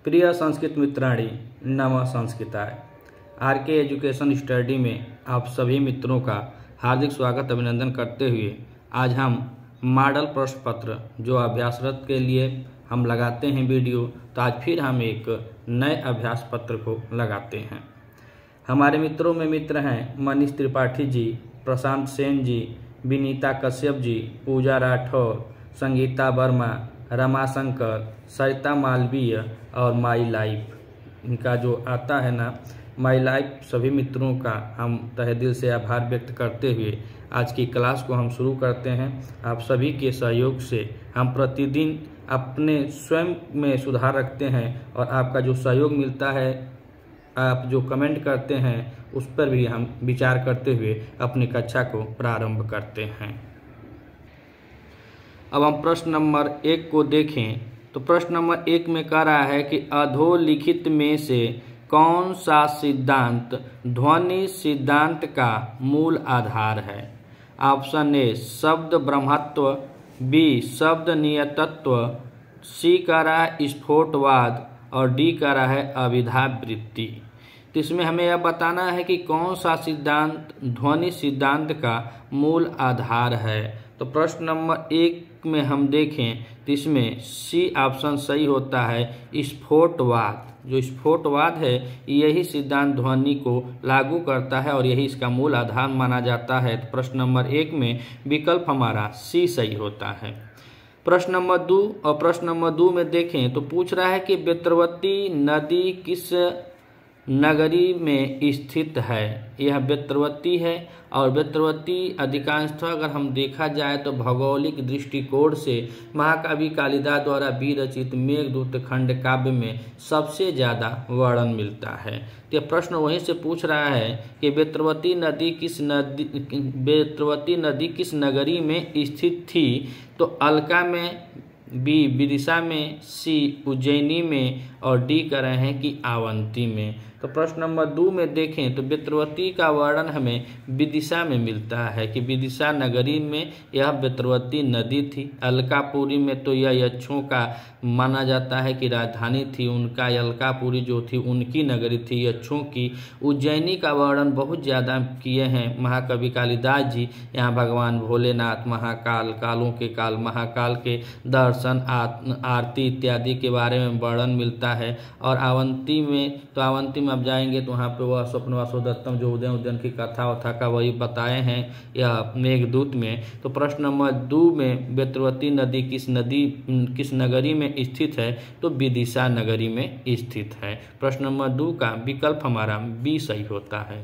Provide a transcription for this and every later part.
प्रिय संस्कृत मित्राणी, नमः संस्कृताय। आर के एजुकेशन स्टडी में आप सभी मित्रों का हार्दिक स्वागत अभिनंदन करते हुए आज हम मॉडल प्रश्न पत्र जो अभ्यासरत के लिए हम लगाते हैं वीडियो, तो आज फिर हम एक नए अभ्यास पत्र को लगाते हैं। हमारे मित्रों में मित्र हैं मनीष त्रिपाठी जी, प्रशांत सेन जी, विनीता कश्यप जी, पूजा राठौर, संगीता वर्मा, रमाशंकर, सरिता मालवीय और माई लाइफ। इनका जो आता है ना माई लाइफ, सभी मित्रों का हम तहे दिल से आभार व्यक्त करते हुए आज की क्लास को हम शुरू करते हैं। आप सभी के सहयोग से हम प्रतिदिन अपने स्वयं में सुधार रखते हैं और आपका जो सहयोग मिलता है, आप जो कमेंट करते हैं, उस पर भी हम विचार करते हुए अपनी कक्षा को प्रारंभ करते हैं। अब हम प्रश्न नंबर 1 को देखें तो प्रश्न नंबर 1 में कह रहा है कि अधोलिखित में से कौन सा सिद्धांत ध्वनि सिद्धांत का मूल आधार है। ऑप्शन ए शब्द ब्रह्मत्व, बी शब्द नियतत्व, सी कह रहा है स्फोटवाद और डी कह रहा है अभिधावृत्ति। तो इसमें हमें यह बताना है कि कौन सा सिद्धांत ध्वनि सिद्धांत का मूल आधार है। तो प्रश्न नंबर 1 में हम देखें तो इसमें सी ऑप्शन सही होता है, स्फोटवाद। जो स्फोटवाद है यही सिद्धांत ध्वनि को लागू करता है और यही इसका मूल आधार माना जाता है। तो प्रश्न नंबर 1 में विकल्प हमारा सी सही होता है। प्रश्न नंबर 2 और प्रश्न नंबर 2 में देखें तो पूछ रहा है कि बेतरवती नदी किस नगरी में स्थित है। यह बेतरवती है और बेतरवती अधिकांशतः अगर हम देखा जाए तो भौगोलिक दृष्टिकोण से महाकवि कालिदास द्वारा विरचित मेघदूत खंड काव्य में सबसे ज़्यादा वर्णन मिलता है। तो यह प्रश्न वहीं से पूछ रहा है कि बेतरवती नदी किस नगरी में स्थित थी। तो अलका में, बी विदिशा में, सी उज्जैनी में और डी कर रहे हैं कि अवंती में। तो प्रश्न नंबर 2 में देखें तो बेतरवती का वर्णन हमें विदिशा में मिलता है कि विदिशा नगरी में यह बेतरवती नदी थी। अलकापुरी में तो यह यक्षों का माना जाता है कि राजधानी थी उनका, अलकापुरी जो थी उनकी नगरी थी यक्षों की। उज्जैनी का वर्णन बहुत ज़्यादा किए हैं महाकवि कालिदास जी। यहाँ भगवान भोलेनाथ, महाकाल, कालों के काल, महाकाल के दर्शन, आरती इत्यादि के बारे में वर्णन मिलता है। और अवंती में तो अवंती में आप जाएंगे तो वहाँ पे वह स्वप्न वासोदत्तम जो उदयन की कथा वथा का वही बताए हैं यह मेघदूत में। तो प्रश्न नंबर 2 में बेतरवती नदी किस नगरी में स्थित है। तो विदिशा नगरी में स्थित है। प्रश्न नंबर 2 का विकल्प हमारा बी सही होता है।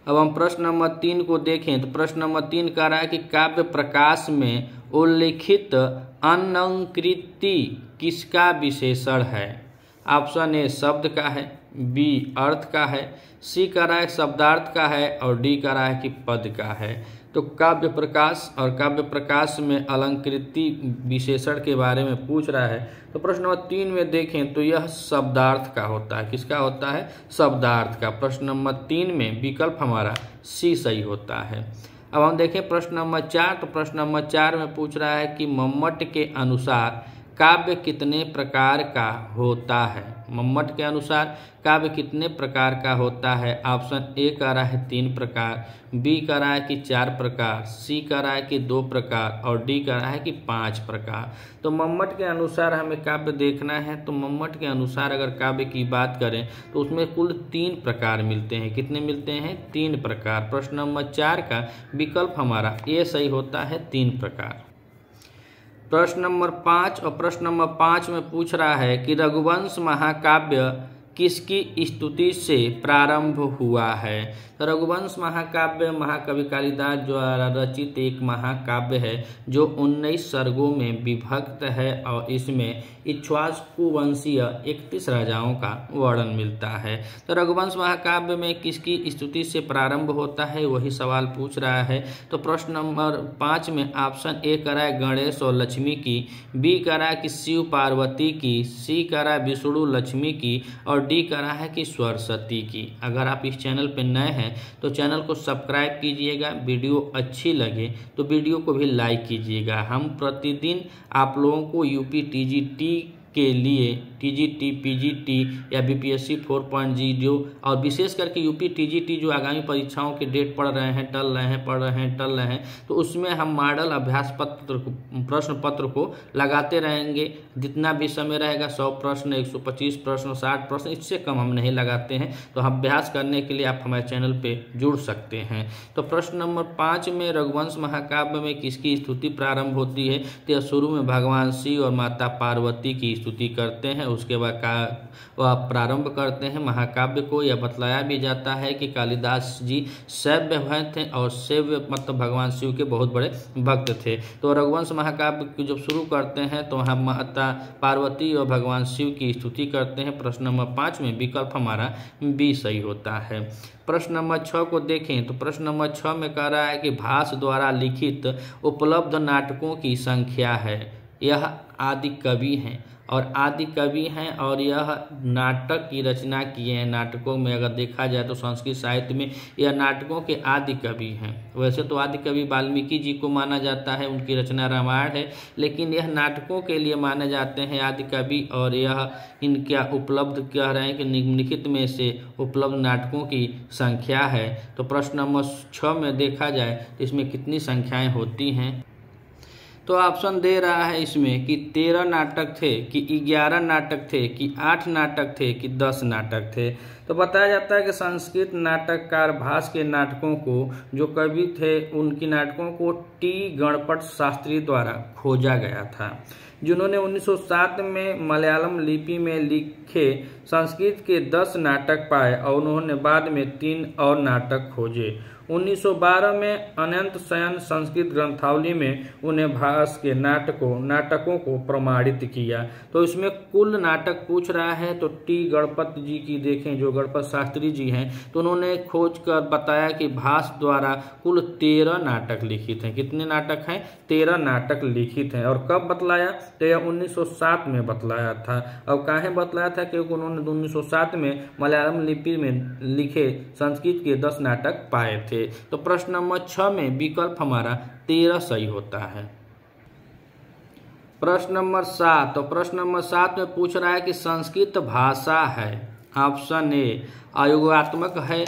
अब हम प्रश्न नंबर 3 को देखें तो प्रश्न नंबर 3 कह रहा है कि काव्य प्रकाश में उल्लिखित अनंकृति किसका विशेषण है। ऑप्शन ए शब्द का है, बी अर्थ का है, सी कह रहा है शब्दार्थ का है और डी कह रहा है कि पद का है। तो काव्य प्रकाश और काव्य प्रकाश में अलंकृति विशेषण के बारे में पूछ रहा है। तो प्रश्न नंबर 3 में देखें तो यह शब्दार्थ का होता है। किसका होता है? शब्दार्थ का। प्रश्न नंबर 3 में विकल्प हमारा सी सही होता है। अब हम देखें प्रश्न नंबर 4। तो प्रश्न नंबर 4 में पूछ रहा है कि मम्मट के अनुसार काव्य कितने प्रकार का होता है। मम्मट के अनुसार काव्य कितने प्रकार का होता है। ऑप्शन ए कह रहा है 3 प्रकार, बी कह रहा है कि 4 प्रकार, सी कह रहा है कि 2 प्रकार और डी कह रहा है कि 5 प्रकार। तो मम्मट के अनुसार हमें काव्य देखना है। तो मम्मट के अनुसार अगर काव्य की बात करें तो उसमें कुल 3 प्रकार मिलते हैं। कितने मिलते हैं? 3 प्रकार। प्रश्न नंबर 4 का विकल्प हमारा ए सही होता है, 3 प्रकार। प्रश्न नंबर 5 और प्रश्न नंबर 5 में पूछ रहा है कि रघुवंश महाकाव्य किसकी स्तुति से प्रारंभ हुआ है। तो रघुवंश महाकाव्य महाकवि कालिदास द्वारा रचित एक महाकाव्य है जो 19 सर्गों में विभक्त है और इसमें इक्ष्वाकु वंशीय 31 राजाओं का वर्णन मिलता है। तो रघुवंश महाकाव्य में किसकी स्तुति से प्रारंभ होता है वही सवाल पूछ रहा है। तो प्रश्न नंबर 5 में ऑप्शन ए कह रहा है गणेश और लक्ष्मी की, बी कह रहा है कि शिव पार्वती की, सी कह रहा है विष्णु लक्ष्मी की और डी कह रहा है कि सरस्वती की। अगर आप इस चैनल पर नए हैं तो चैनल को सब्सक्राइब कीजिएगा। वीडियो अच्छी लगे तो वीडियो को भी लाइक कीजिएगा। हम प्रतिदिन आप लोगों को यूपी टीजीटी के लिए टीजीटी, पीजीटी या बीपीएससी 4.0 और विशेष करके यूपी टीजीटी जो आगामी परीक्षाओं के डेट पढ़ रहे हैं, टल रहे हैं, तो उसमें हम मॉडल अभ्यास पत्र प्रश्न पत्र को लगाते रहेंगे। जितना भी समय रहेगा 100 प्रश्न, 125 प्रश्न, 60 प्रश्न, इससे कम हम नहीं लगाते हैं। तो अभ्यास करने के लिए आप हमारे चैनल पे जुड़ सकते हैं। तो प्रश्न नंबर 5 में रघुवंश महाकाव्य में किसकी स्तुति प्रारंभ होती है? तो शुरू में भगवान शिव और माता पार्वती की स्तुति करते हैं, उसके बाद वह प्रारंभ करते हैं महाकाव्य को। यह बतलाया भी जाता है कि कालिदास जी शैव थे और शैव मतलब भगवान शिव के बहुत बड़े भक्त थे। तो रघुवंश महाकाव्य को जब शुरू करते हैं तो वहाँ माता पार्वती और भगवान शिव की स्तुति करते हैं। प्रश्न नंबर 5 में विकल्प हमारा बी सही होता है। प्रश्न नंबर 6 को देखें तो प्रश्न नंबर 6 में कह रहा है कि भास द्वारा लिखित उपलब्ध नाटकों की संख्या है। यह आदि कवि हैं और यह नाटक की रचना किए हैं। नाटकों में अगर देखा जाए तो संस्कृत साहित्य में यह नाटकों के आदि कवि हैं। वैसे तो आदि कवि वाल्मीकि जी को माना जाता है, उनकी रचना रामायण है, लेकिन यह नाटकों के लिए माने जाते हैं आदि कवि। और यह इनका उपलब्ध कह रहे हैं कि निम्नलिखित में से उपलब्ध नाटकों की संख्या है। तो प्रश्न नंबर 6 में देखा जाए तो इसमें कितनी संख्याएँ होती हैं? तो ऑप्शन दे रहा है इसमें कि 13 नाटक थे, कि 11 नाटक थे, कि 8 नाटक थे, कि 10 नाटक थे। तो बताया जाता है कि संस्कृत नाटककार भास के नाटकों को जो कवि थे उनकी नाटकों को टी गणपत शास्त्री द्वारा खोजा गया था, जिन्होंने 1907 में मलयालम लिपि में लिखे संस्कृत के 10 नाटक पाए और उन्होंने बाद में 3 और नाटक खोजे। 1912 में अनंत शयन संस्कृत ग्रंथावली में उन्हें भास के नाटकों को प्रमाणित किया। तो इसमें कुल नाटक पूछ रहा है, तो टी गणपत जी की देखें, जो गणपत शास्त्री जी हैं, तो उन्होंने खोज कर बताया कि भास द्वारा कुल 13 नाटक लिखित हैं। कितने नाटक हैं? 13 नाटक लिखित हैं। और कब बतलाया? तो यह 1907 में बतलाया था। और काहे बतलाया था? क्योंकि उन्होंने 1907 में मलयालम लिपि में लिखे संस्कृत के 10 नाटक पाए थे। तो प्रश्न नंबर 6 में विकल्प हमारा 13 सही होता है। प्रश्न नंबर 7, तो प्रश्न नंबर 7 में पूछ रहा है कि संस्कृत भाषा है, ऑप्शन ए अयोगात्मक है,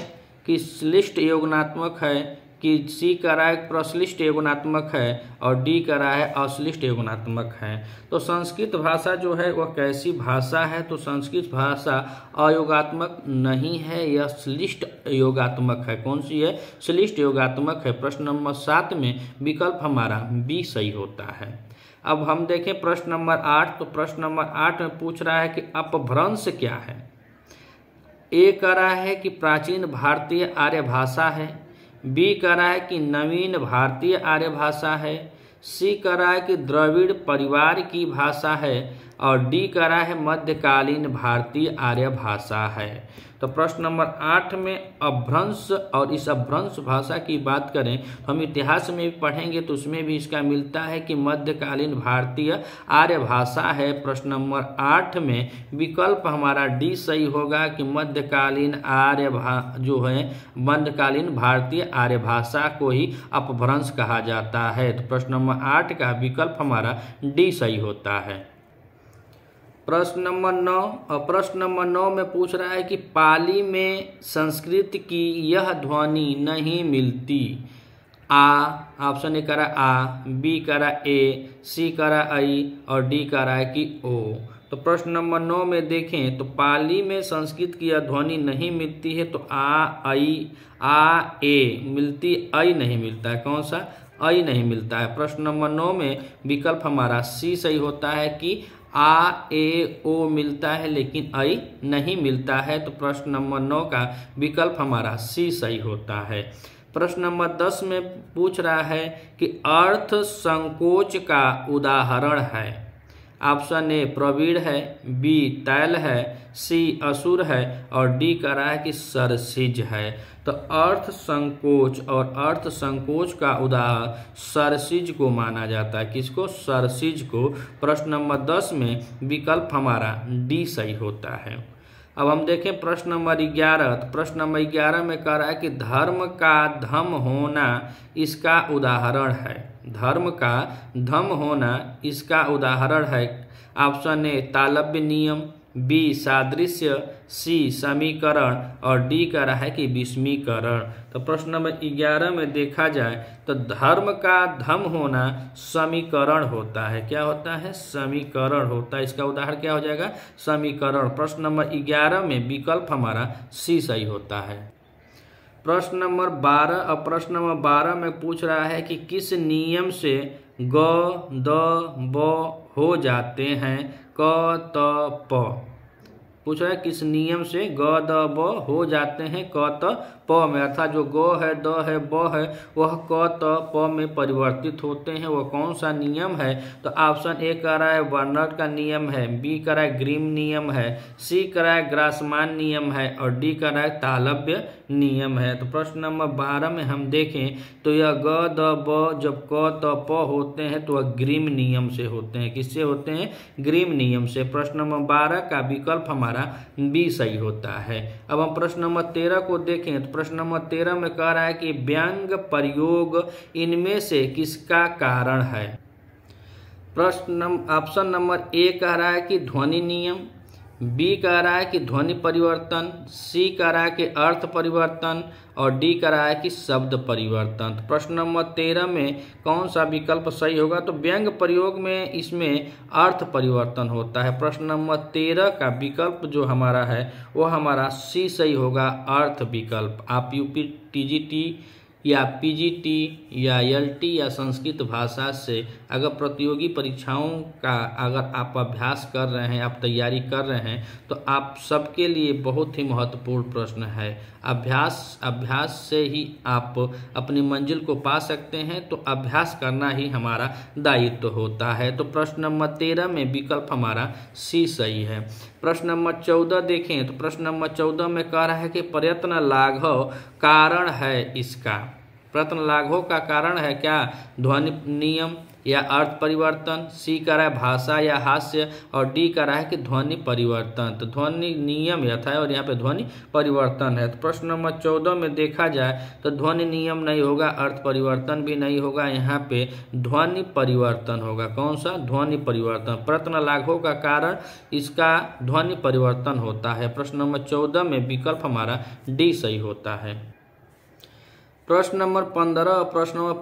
कि श्लिष्ट योगनात्मक है, कि सी कह रहा है प्रश्लिष्ट योगनात्मक है और डी कह रहा है अश्लिष्ट योगनात्मक है। तो संस्कृत भाषा जो है वह कैसी भाषा है? तो संस्कृत भाषा अयोगात्मक नहीं है, यह श्लिष्ट योगात्मक है। कौन सी है? श्लिष्ट योगात्मक है। प्रश्न नंबर 7 में विकल्प हमारा बी सही होता है। अब हम देखें प्रश्न नंबर 8, तो प्रश्न नंबर 8 में पूछ रहा है कि अपभ्रंश क्या है? ए कह रहा है कि प्राचीन भारतीय आर्य भाषा है, बी कह रहा है कि नवीन भारतीय आर्य भाषा है, सी कह रहा है कि द्रविड़ परिवार की भाषा है और डी कह रहा है मध्यकालीन भारतीय आर्य भाषा है। तो प्रश्न नंबर 8 में अपभ्रंश, और इस अपभ्रंश भाषा की बात करें तो हम इतिहास में भी पढ़ेंगे तो उसमें भी इसका मिलता है कि मध्यकालीन भारतीय आर्य भाषा है। प्रश्न नंबर 8 में विकल्प हमारा डी सही होगा कि मध्यकालीन मध्यकालीन भारतीय आर्य भाषा को ही अपभ्रंश कहा जाता है। तो प्रश्न नंबर 8 का विकल्प हमारा डी सही होता है। प्रश्न नंबर 9, और प्रश्न नंबर 9 में पूछ रहा है कि पाली में संस्कृत की यह ध्वनि नहीं मिलती। ऑप्शन ए करा आ, बी करा ए, सी करा आई और डी करा है कि ओ। तो प्रश्न नंबर 9 में देखें तो पाली में संस्कृत की यह ध्वनि नहीं मिलती है, तो आ ए मिलती, आई नहीं मिलता है। कौन सा? आई नहीं मिलता है। प्रश्न नंबर 9 में विकल्प हमारा सी सही होता है कि आ ए ओ मिलता है लेकिन आई नहीं मिलता है। तो प्रश्न नंबर 9 का विकल्प हमारा सी सही होता है। प्रश्न नंबर 10 में पूछ रहा है कि अर्थ संकोच का उदाहरण है। ऑप्शन ए प्रवीण है, बी तैल है, सी असुर है और डी कह रहा है कि सरसिज है। तो अर्थ संकोच और अर्थ संकोच का उदाहरण सरसिज को माना जाता है। किसको? सरसिज को। प्रश्न नंबर 10 में विकल्प हमारा डी सही होता है। अब हम देखें प्रश्न नंबर 11। तो प्रश्न नंबर 11 में कह रहा है कि धर्म का धम होना इसका उदाहरण है। धर्म का धम होना इसका उदाहरण है। ऑप्शन ए तालव्य नियम, बी सादृश्य, सी समीकरण और डी कह रहा है कि विषमीकरण। तो प्रश्न नंबर 11 में देखा जाए तो धर्म का धम होना समीकरण होता है। क्या होता है? समीकरण होता है। इसका उदाहरण क्या हो जाएगा? समीकरण। प्रश्न नंबर 11 में विकल्प हमारा सी सही होता है। प्रश्न नंबर 12 और प्रश्न नंबर 12 में पूछ रहा है कि किस नियम से ग द ब हो जाते हैं क त प। पूछ रहा है किस नियम से ग द ब हो जाते हैं क त प में, अर्थात जो ग है, द है, ब है वह क त प में परिवर्तित होते हैं। वह कौन सा नियम है? तो ऑप्शन ए कह रहा है वर्नर का नियम है, बी कह रहा है ग्रीम नियम है, सी कह रहा है ग्रासमान नियम है और डी कह रहा है तालव्य नियम है। तो प्रश्न नंबर 12 में हम देखें तो यह ग द ब जब क त प होते हैं तो वह ग्रीम नियम से होते हैं। किससे होते हैं? ग्रीम नियम से। प्रश्न नंबर 12 का विकल्प हमारा बी सही होता है। अब हम प्रश्न नंबर 13 को देखें तो प्रश्न नंबर 13 में कह रहा है कि व्यंग प्रयोग इनमें से किसका कारण है? ऑप्शन नंबर ए कह रहा है कि ध्वनि नियम, बी कह रहा है कि ध्वनि परिवर्तन, सी कह रहा है कि अर्थ परिवर्तन और डी कह रहा है कि शब्द परिवर्तन। तो प्रश्न नंबर 13 में कौन सा विकल्प सही होगा? तो व्यंग प्रयोग में इसमें अर्थ परिवर्तन होता है। प्रश्न नंबर 13 का विकल्प जो हमारा है वो हमारा सी सही होगा, अर्थ विकल्प। आप यूपी टीजीटी या पीजीटी या एलटी या संस्कृत भाषा से अगर प्रतियोगी परीक्षाओं का अगर आप अभ्यास कर रहे हैं, आप तैयारी कर रहे हैं तो आप सबके लिए बहुत ही महत्वपूर्ण प्रश्न है। अभ्यास से ही आप अपनी मंजिल को पा सकते हैं, तो अभ्यास करना ही हमारा दायित्व होता है। तो प्रश्न नंबर 13 में विकल्प हमारा सी सही है। प्रश्न नंबर 14 देखें तो प्रश्न नंबर 14 में कह रहा है कि प्रयत्न लाघव कारण है इसका। प्रयत्न लाघव का कारण है क्या? ध्वनि नियम या अर्थ परिवर्तन, सी कह रहा है भाषा या हास्य और डी कह रहा है कि ध्वनि परिवर्तन। तो ध्वनि नियम यह था और यहाँ पे ध्वनि परिवर्तन है। तो प्रश्न नंबर 14 में देखा जाए तो ध्वनि नियम नहीं होगा, अर्थ परिवर्तन भी नहीं होगा, यहाँ पे ध्वनि परिवर्तन होगा। कौन सा? ध्वनि परिवर्तन। प्रयत्न लाघव का कारण इसका ध्वनि परिवर्तन होता है। प्रश्न नंबर 14 में विकल्प हमारा डी सही होता है। प्रश्न नंबर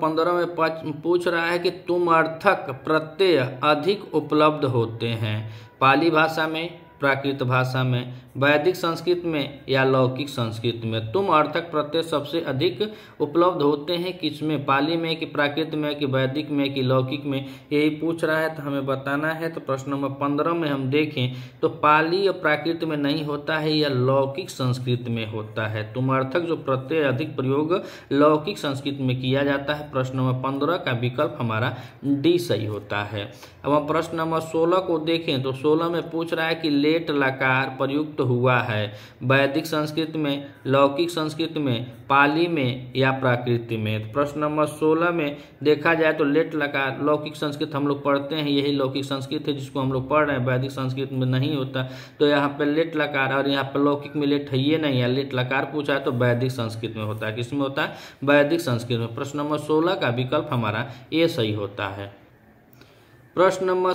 15 में पूछ रहा है कि तुम अर्थक प्रत्यय अधिक उपलब्ध होते हैं पाली भाषा में, प्राकृत भाषा में, वैदिक संस्कृत में या लौकिक संस्कृत में। तुम अर्थक प्रत्यय सबसे अधिक उपलब्ध होते हैं किसमें? पाली में कि प्राकृत में कि वैदिक में कि लौकिक में, यही पूछ रहा है तो हमें बताना है। तो प्रश्न नंबर 15 में हम देखें तो पाली और प्राकृत में नहीं होता है, यह लौकिक संस्कृत में होता है। तुम अर्थक जो प्रत्यय अधिक प्रयोग लौकिक संस्कृत में किया जाता है। प्रश्न नंबर 15 का विकल्प हमारा डी सही होता है। अब हम प्रश्न नंबर 16 को देखें तो 16 में पूछ रहा है कि लेट लकार प्रयुक्त हुआ है वैदिक संस्कृत में, लौकिक संस्कृत में, पाली में या प्राकृत में। तो प्रश्न नंबर 16 में देखा जाए तो लेट लकार लौकिक संस्कृत हम लोग पढ़ते हैं, यही लौकिक संस्कृत है जिसको हम लोग पढ़ रहे हैं, वैदिक संस्कृत में नहीं होता। तो यहाँ पे लेट लकार और यहाँ पे लौकिक में लेट है ये नहीं है, लेट लकार पूछा है तो वैदिक संस्कृत में होता है। किसमें होता है? वैदिक संस्कृत में। प्रश्न नंबर 16 का विकल्प हमारा ये सही होता है। प्रश्न नंबर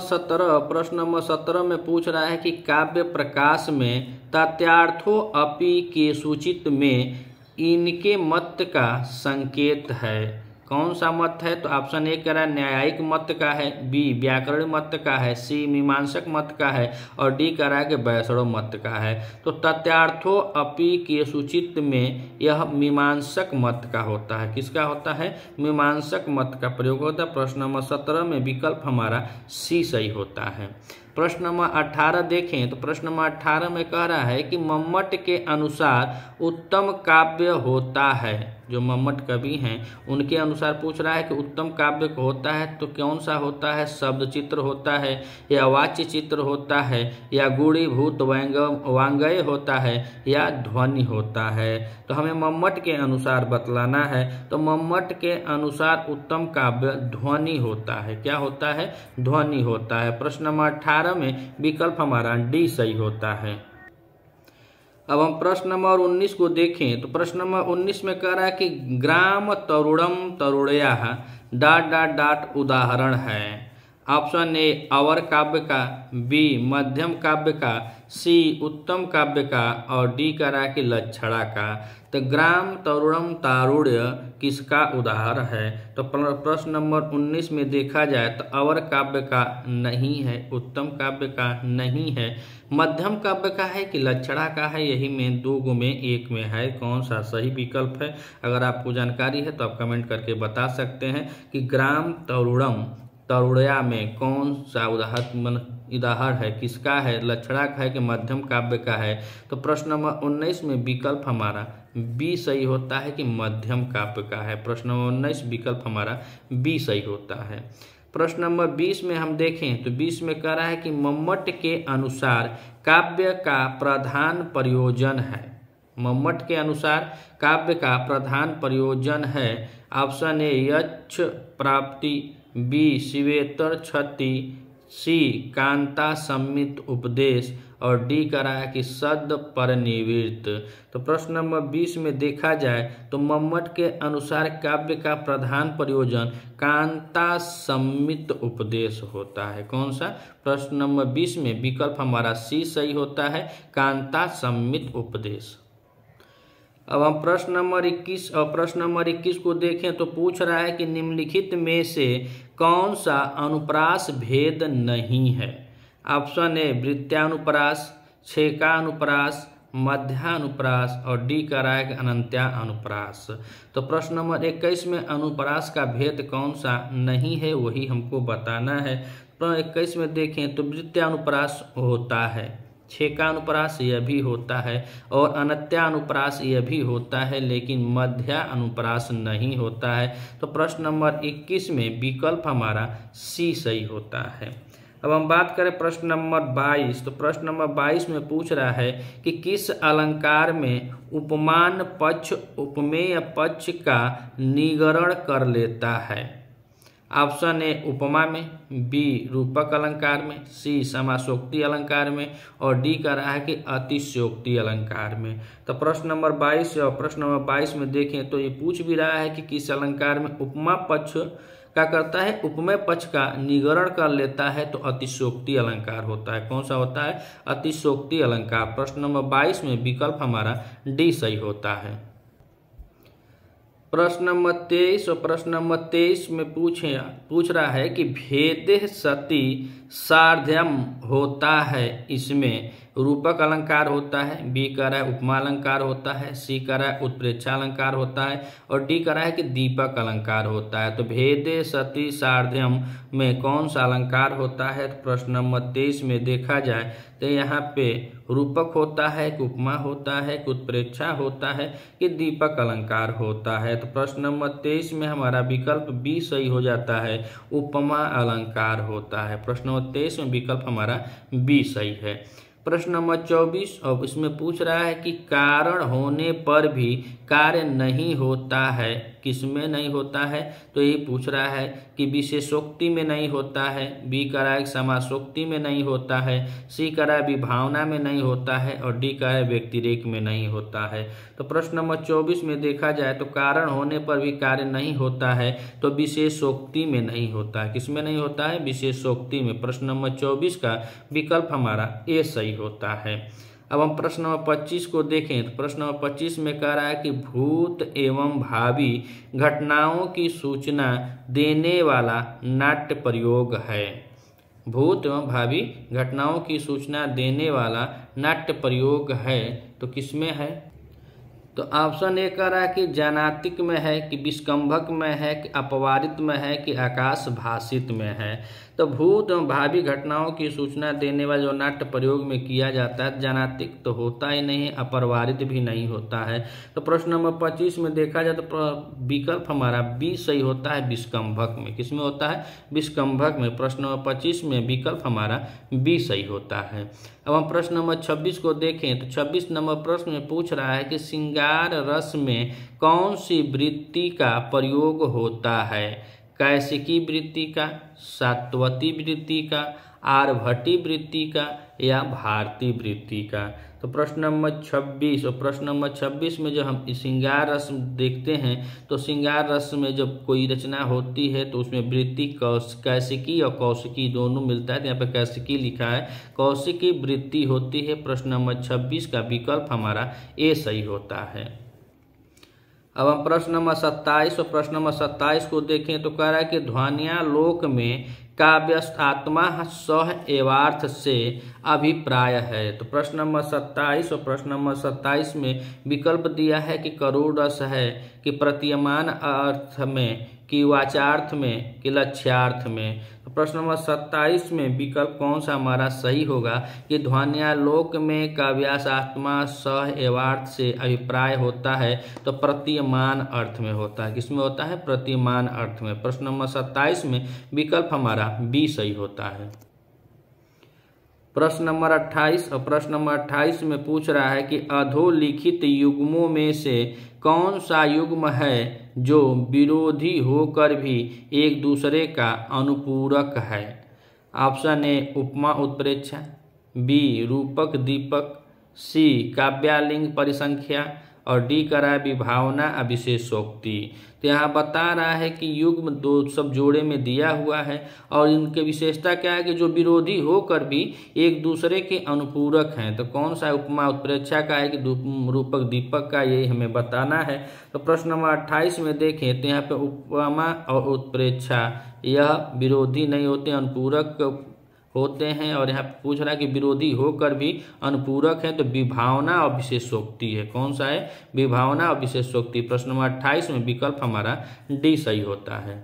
17 में पूछ रहा है कि काव्य प्रकाश में तथ्यार्थो अपि के सूचित में इनके मत का संकेत है। कौन सा मत है? तो ऑप्शन ए कह रहा है न्यायिक मत का है, बी व्याकरण मत का है, सी मीमांसक मत का है और डी कह रहा है कि वैष्णव मत का है। तो तथ्यार्थो अपि के सूचित में यह मीमांसक मत का होता है। किसका होता है? मीमांसक मत का प्रयोग होता है। प्रश्न नंबर 17 में विकल्प हमारा सी सही होता है। प्रश्न नंबर 18 देखें तो प्रश्न नंबर 18 में कह रहा है कि मम्मट के अनुसार उत्तम काव्य होता है। जो मम्मट कवि हैं उनके अनुसार पूछ रहा है कि उत्तम काव्य होता है तो कौन सा होता है? शब्द चित्र होता है या वाच्य चित्र होता है या गुणीभूत वांगय होता है या ध्वनि होता है। तो हमें मम्मट के अनुसार बतलाना है। तो मम्मट के अनुसार उत्तम काव्य ध्वनि होता है। क्या होता है? ध्वनि होता है। प्रश्न नंबर 18 में विकल्प हमारा डी सही होता है। अब हम प्रश्न नंबर 19 को देखें तो प्रश्न नंबर 19 में कह रहा है कि ग्राम तरुणम तरुणया ... उदाहरण है। ऑप्शन ए अवर काव्य का, बी मध्यम काव्य का, सी उत्तम काव्य का और डी करा कि लक्षणा का। तो ग्राम तरुणम तारुण्य किसका उदाहरण है? तो प्रश्न नंबर 19 में देखा जाए तो अवर काव्य का नहीं है, उत्तम काव्य का नहीं है, मध्यम काव्य का है कि लक्षणा का है। यही में दो गो में एक में है, कौन सा सही विकल्प है? अगर आपको जानकारी है तो आप कमेंट करके बता सकते हैं कि ग्राम तरुणम तरुण्या में कौन सा उदाहरण है, किसका है, लक्षणा का है कि मध्यम काव्य का है। तो प्रश्न नंबर 19 में विकल्प हमारा बी सही होता है कि मध्यम काव्य का है। प्रश्न नंबर 19 विकल्प हमारा बी सही होता है। प्रश्न नंबर 20 में हम देखें तो 20 में कह रहा है कि मम्मट के अनुसार काव्य का प्रधान प्रयोजन है। मम्मट के अनुसार काव्य का प्रधान प्रयोजन है। ऑप्शन ए यक्ष प्राप्ति, बी शिवेतर क्षति, सी कांता सम्मित उपदेश और डी करा है कि सद परिनिवृत्त। तो प्रश्न नंबर 20 में देखा जाए तो मम्मट के अनुसार काव्य का प्रधान प्रयोजन कांता सम्मित उपदेश होता है। कौन सा? प्रश्न नंबर 20 में विकल्प हमारा सी सही होता है, कांता सम्मित उपदेश। अब हम प्रश्न नंबर 21 को देखें तो पूछ रहा है कि निम्नलिखित में से कौन सा अनुप्रास भेद नहीं है? ऑप्शन ए वृत्त्यानुप्रास, छेकानुप्रास, मध्यानुप्रास और डी कह रहा है कि अनंत्यानुप्रास। तो प्रश्न नंबर 21 में अनुप्रास का भेद कौन सा नहीं है वही हमको बताना है। प्रश्न 21 में देखें तो वृत्त्यानुप्रास होता है, छेकानुप्रास यह भी होता है और अनत्यानुप्रास यह भी होता है, लेकिन मध्यानुप्रास नहीं होता है। तो प्रश्न नंबर 21 में विकल्प हमारा सी सही होता है। अब हम बात करें प्रश्न नंबर 22। तो प्रश्न नंबर 22 में पूछ रहा है कि किस अलंकार में उपमान पक्ष उपमेय पक्ष का निगरण कर लेता है? ऑप्शन ए उपमा में, बी रूपक अलंकार में, सी समासोक्ति अलंकार में और डी कह रहा है कि अतिशयोक्ति अलंकार में। तो प्रश्न नंबर 22 और प्रश्न नंबर 22 में देखें तो ये पूछ भी रहा है कि किस अलंकार में उपमा पक्ष क्या करता है, उपमेय पक्ष का निगरण कर लेता है। तो अतिशयोक्ति अलंकार होता है। कौन सा होता है? अतिशयोक्ति अलंकार। प्रश्न नंबर 22 में विकल्प हमारा डी सही होता है। प्रश्न नंबर 23 और प्रश्न नंबर 23 में पूछ रहा है कि भेदे सति सार्धयम होता है, इसमें रूपक अलंकार होता है, बी कह रहा है उपमा अलंकार होता है, सी कह रहा है उत्प्रेक्षा अलंकार होता है और डी कह रहा है कि दीपक अलंकार होता है। तो भेदे सति सार्धयम में कौन सा अलंकार होता है? तो प्रश्न नंबर 23 में देखा जाए तो यहाँ पे रूपक होता है कि उपमा होता है कि उत्प्रेक्षा होता है कि दीपक अलंकार होता है। तो प्रश्न नंबर 23 में हमारा विकल्प बी सही हो जाता है, उपमा अलंकार होता है। प्रश्न नंबर 23 में विकल्प हमारा बी सही है। प्रश्न नंबर 24 और इसमें पूछ रहा है कि कारण होने पर भी कार्य नहीं होता है, किसमें नहीं होता है? तो ये पूछ रहा है कि विशेषोक्ति में नहीं होता है, बी कह रहा है समासोक्ति में नहीं होता है, सी कह रहा है विभावना में नहीं होता है और डी कह रहा है व्यतिरेक में नहीं होता है। तो प्रश्न नंबर 24 में देखा जाए तो कारण होने पर भी कार्य नहीं होता है तो विशेषोक्ति में नहीं होता है। किसमें नहीं होता है? विशेषोक्ति में। प्रश्न नंबर 24 का विकल्प हमारा ए सही होता है। अब हम प्रश्न नंबर 25 को देखें तो प्रश्न नंबर 25 में कह रहा है कि भूत एवं भावी घटनाओं की सूचना देने वाला नाट्य प्रयोग है। भूत एवं भावी घटनाओं की सूचना देने वाला नाट्य प्रयोग है तो किसमें है? तो ऑप्शन ए कह रहा है कि जानातिक में है कि विस्कंभक में है कि अपवारित में है कि आकाश भाषित में है। तो भूत एवं भावी घटनाओं की सूचना देने वाले जो नाट्य प्रयोग में किया जाता है, जानातिक तो होता ही नहीं है, अपवारित भी नहीं होता है। तो प्रश्न नंबर 25 में देखा जाए तो विकल्प हमारा बी सही होता है, विस्कंभक में। किसमें होता है? विस्कंभक में। प्रश्न नंबर 25 में विकल्प हमारा बी सही होता है। अब हम प्रश्न नंबर 26 को देखें तो 26 नंबर प्रश्न में पूछ रहा है कि श्रृंगार रस में कौन सी वृत्ति का प्रयोग होता है? कैसिकी वृत्ति का, सात्वती वृत्ति का, आर्भटी वृत्ति का या भारतीय वृत्ति का। तो प्रश्न नंबर 26 और प्रश्न नंबर 26 में जो हम श्रृंगार रस देखते हैं तो श्रृंगार रस में जब कोई रचना होती है तो उसमें वृत्ति कैसिकी और कौशिकी दोनों मिलता है। तो यहाँ पे कैसिकी लिखा है, कौशिकी वृत्ति होती है। प्रश्न नंबर 26 का विकल्प हमारा ए सही होता है। अब हम प्रश्न नंबर 27 और प्रश्न नंबर 27 को देखें तो कह रहा है कि ध्वन्यालोक में काव्यस्थ आत्मा सह एवार्थ से अभिप्राय है। तो प्रश्न नंबर 27 और प्रश्न नंबर 27 में विकल्प दिया है कि करूण रस है, कि प्रतीयमान अर्थ में, कि वाचार्थ में, कि लक्ष्यार्थ में। तो प्रश्न नंबर 27 में विकल्प कौन सा हमारा सही होगा कि ध्वन्यालोक में काव्यास आत्मा सह एवार्थ से अभिप्राय होता है तो प्रतीयमान अर्थ में होता है। किसमें होता है? प्रतीयमान अर्थ में। प्रश्न नंबर 27 में विकल्प हमारा बी सही होता है। प्रश्न नंबर 28 और प्रश्न नंबर 28 में पूछ रहा है कि अधोलिखित युग्मों में से कौन सा युग्म है जो विरोधी होकर भी एक दूसरे का अनुपूरक है। ऑप्शन ए उपमा उत्प्रेक्षा, बी रूपक दीपक, सी काव्यालिंग परिसंख्या और डी करा है विभावना अविशेषोक्ति। तो यहाँ बता रहा है कि युग्म दो सब जोड़े में दिया हुआ है और इनके विशेषता क्या है कि जो विरोधी होकर भी एक दूसरे के अनुपूरक हैं। तो कौन सा उपमा उत्प्रेक्षा का है कि रूपक दीपक का, ये हमें बताना है। तो प्रश्न नंबर 28 में देखें तो यहाँ पे उपमा और उत्प्रेक्षा यह विरोधी नहीं होते, अनुपूरक होते हैं। और यहाँ पूछ रहा है कि विरोधी होकर भी अनुपूरक है तो विभावना और विशेषोक्ति है। कौन सा है? विभावना और विशेषोक्ति। प्रश्न नंबर 28 में विकल्प हमारा डी सही होता है।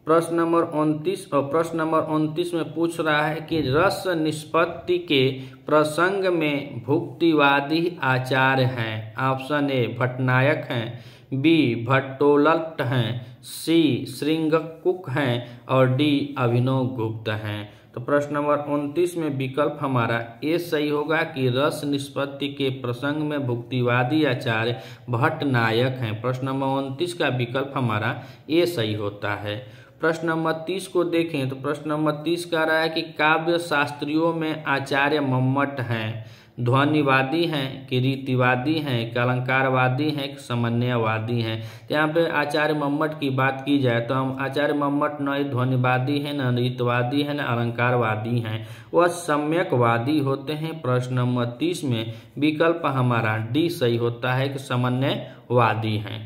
प्रश्न नंबर 29 और प्रश्न नंबर 29 में पूछ रहा है कि रस निष्पत्ति के प्रसंग में भुक्तिवादी आचार्य हैं। ऑप्शन ए भट्टनायक हैं, बी भट्टोलट हैं, सी श्रृंगकुक हैं और डी अभिनव गुप्त हैं। तो प्रश्न नंबर 29 में विकल्प हमारा ए सही होगा कि रस निष्पत्ति के प्रसंग में भुक्तिवादी आचार्य भट्टनायक हैं। प्रश्न नंबर 29 का विकल्प हमारा ए सही होता है। प्रश्न नंबर 30 को देखें तो प्रश्न नंबर 30 कह रहा है कि काव्य शास्त्रियों में आचार्य मम्मट हैं, ध्वनिवादी हैं, कि रीतिवादी हैं, कि अलंकारवादी हैं, कि समन्वयवादी हैं। तो यहाँ पे आचार्य मम्मट की बात की जाए तो हम आचार्य मम्मट न ध्वनिवादी हैं, न रीतवादी हैं, न अलंकारवादी हैं, वह सम्यकवादी होते हैं। प्रश्न नंबर 30 में विकल्प हमारा डी सही होता है कि समन्वयवादी हैं।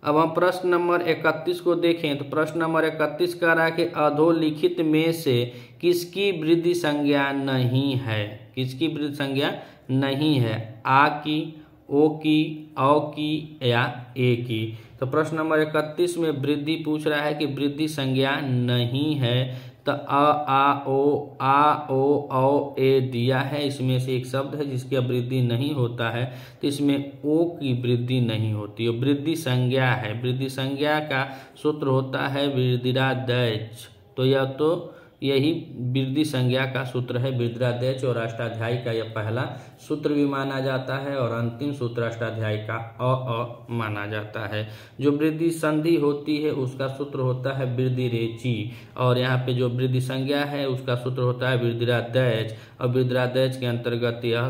अब हम प्रश्न नंबर 31 को देखें तो प्रश्न नंबर 31 कह रहा है कि अधोलिखित में से किसकी वृद्धि संज्ञा नहीं है। किसकी वृद्धि संज्ञा नहीं है? आ की, ओ की, औ की या ए की। तो प्रश्न नंबर 31 में वृद्धि पूछ रहा है कि वृद्धि संज्ञा नहीं है। तो आ ओ औ ए दिया है, इसमें से एक शब्द है जिसकी वृद्धि नहीं होता है तो इसमें ओ की वृद्धि नहीं होती, वो वृद्धि संज्ञा है। वृद्धि संज्ञा का सूत्र होता है वृद्धिरादेच। तो यह तो यही वृद्धि संज्ञा का सूत्र है वृद्धिरादेच और अष्टाध्यायी का यह पहला सूत्र भी माना जाता है और अंतिम सूत्र अष्टाध्यायी का अ माना जाता है। जो वृद्धि संधि होती है उसका सूत्र होता है वृद्धिरेची और यहाँ पे जो वृद्धि संज्ञा है उसका सूत्र होता है वृद्धिरादेच और वृद्धिरादेच के अंतर्गत यह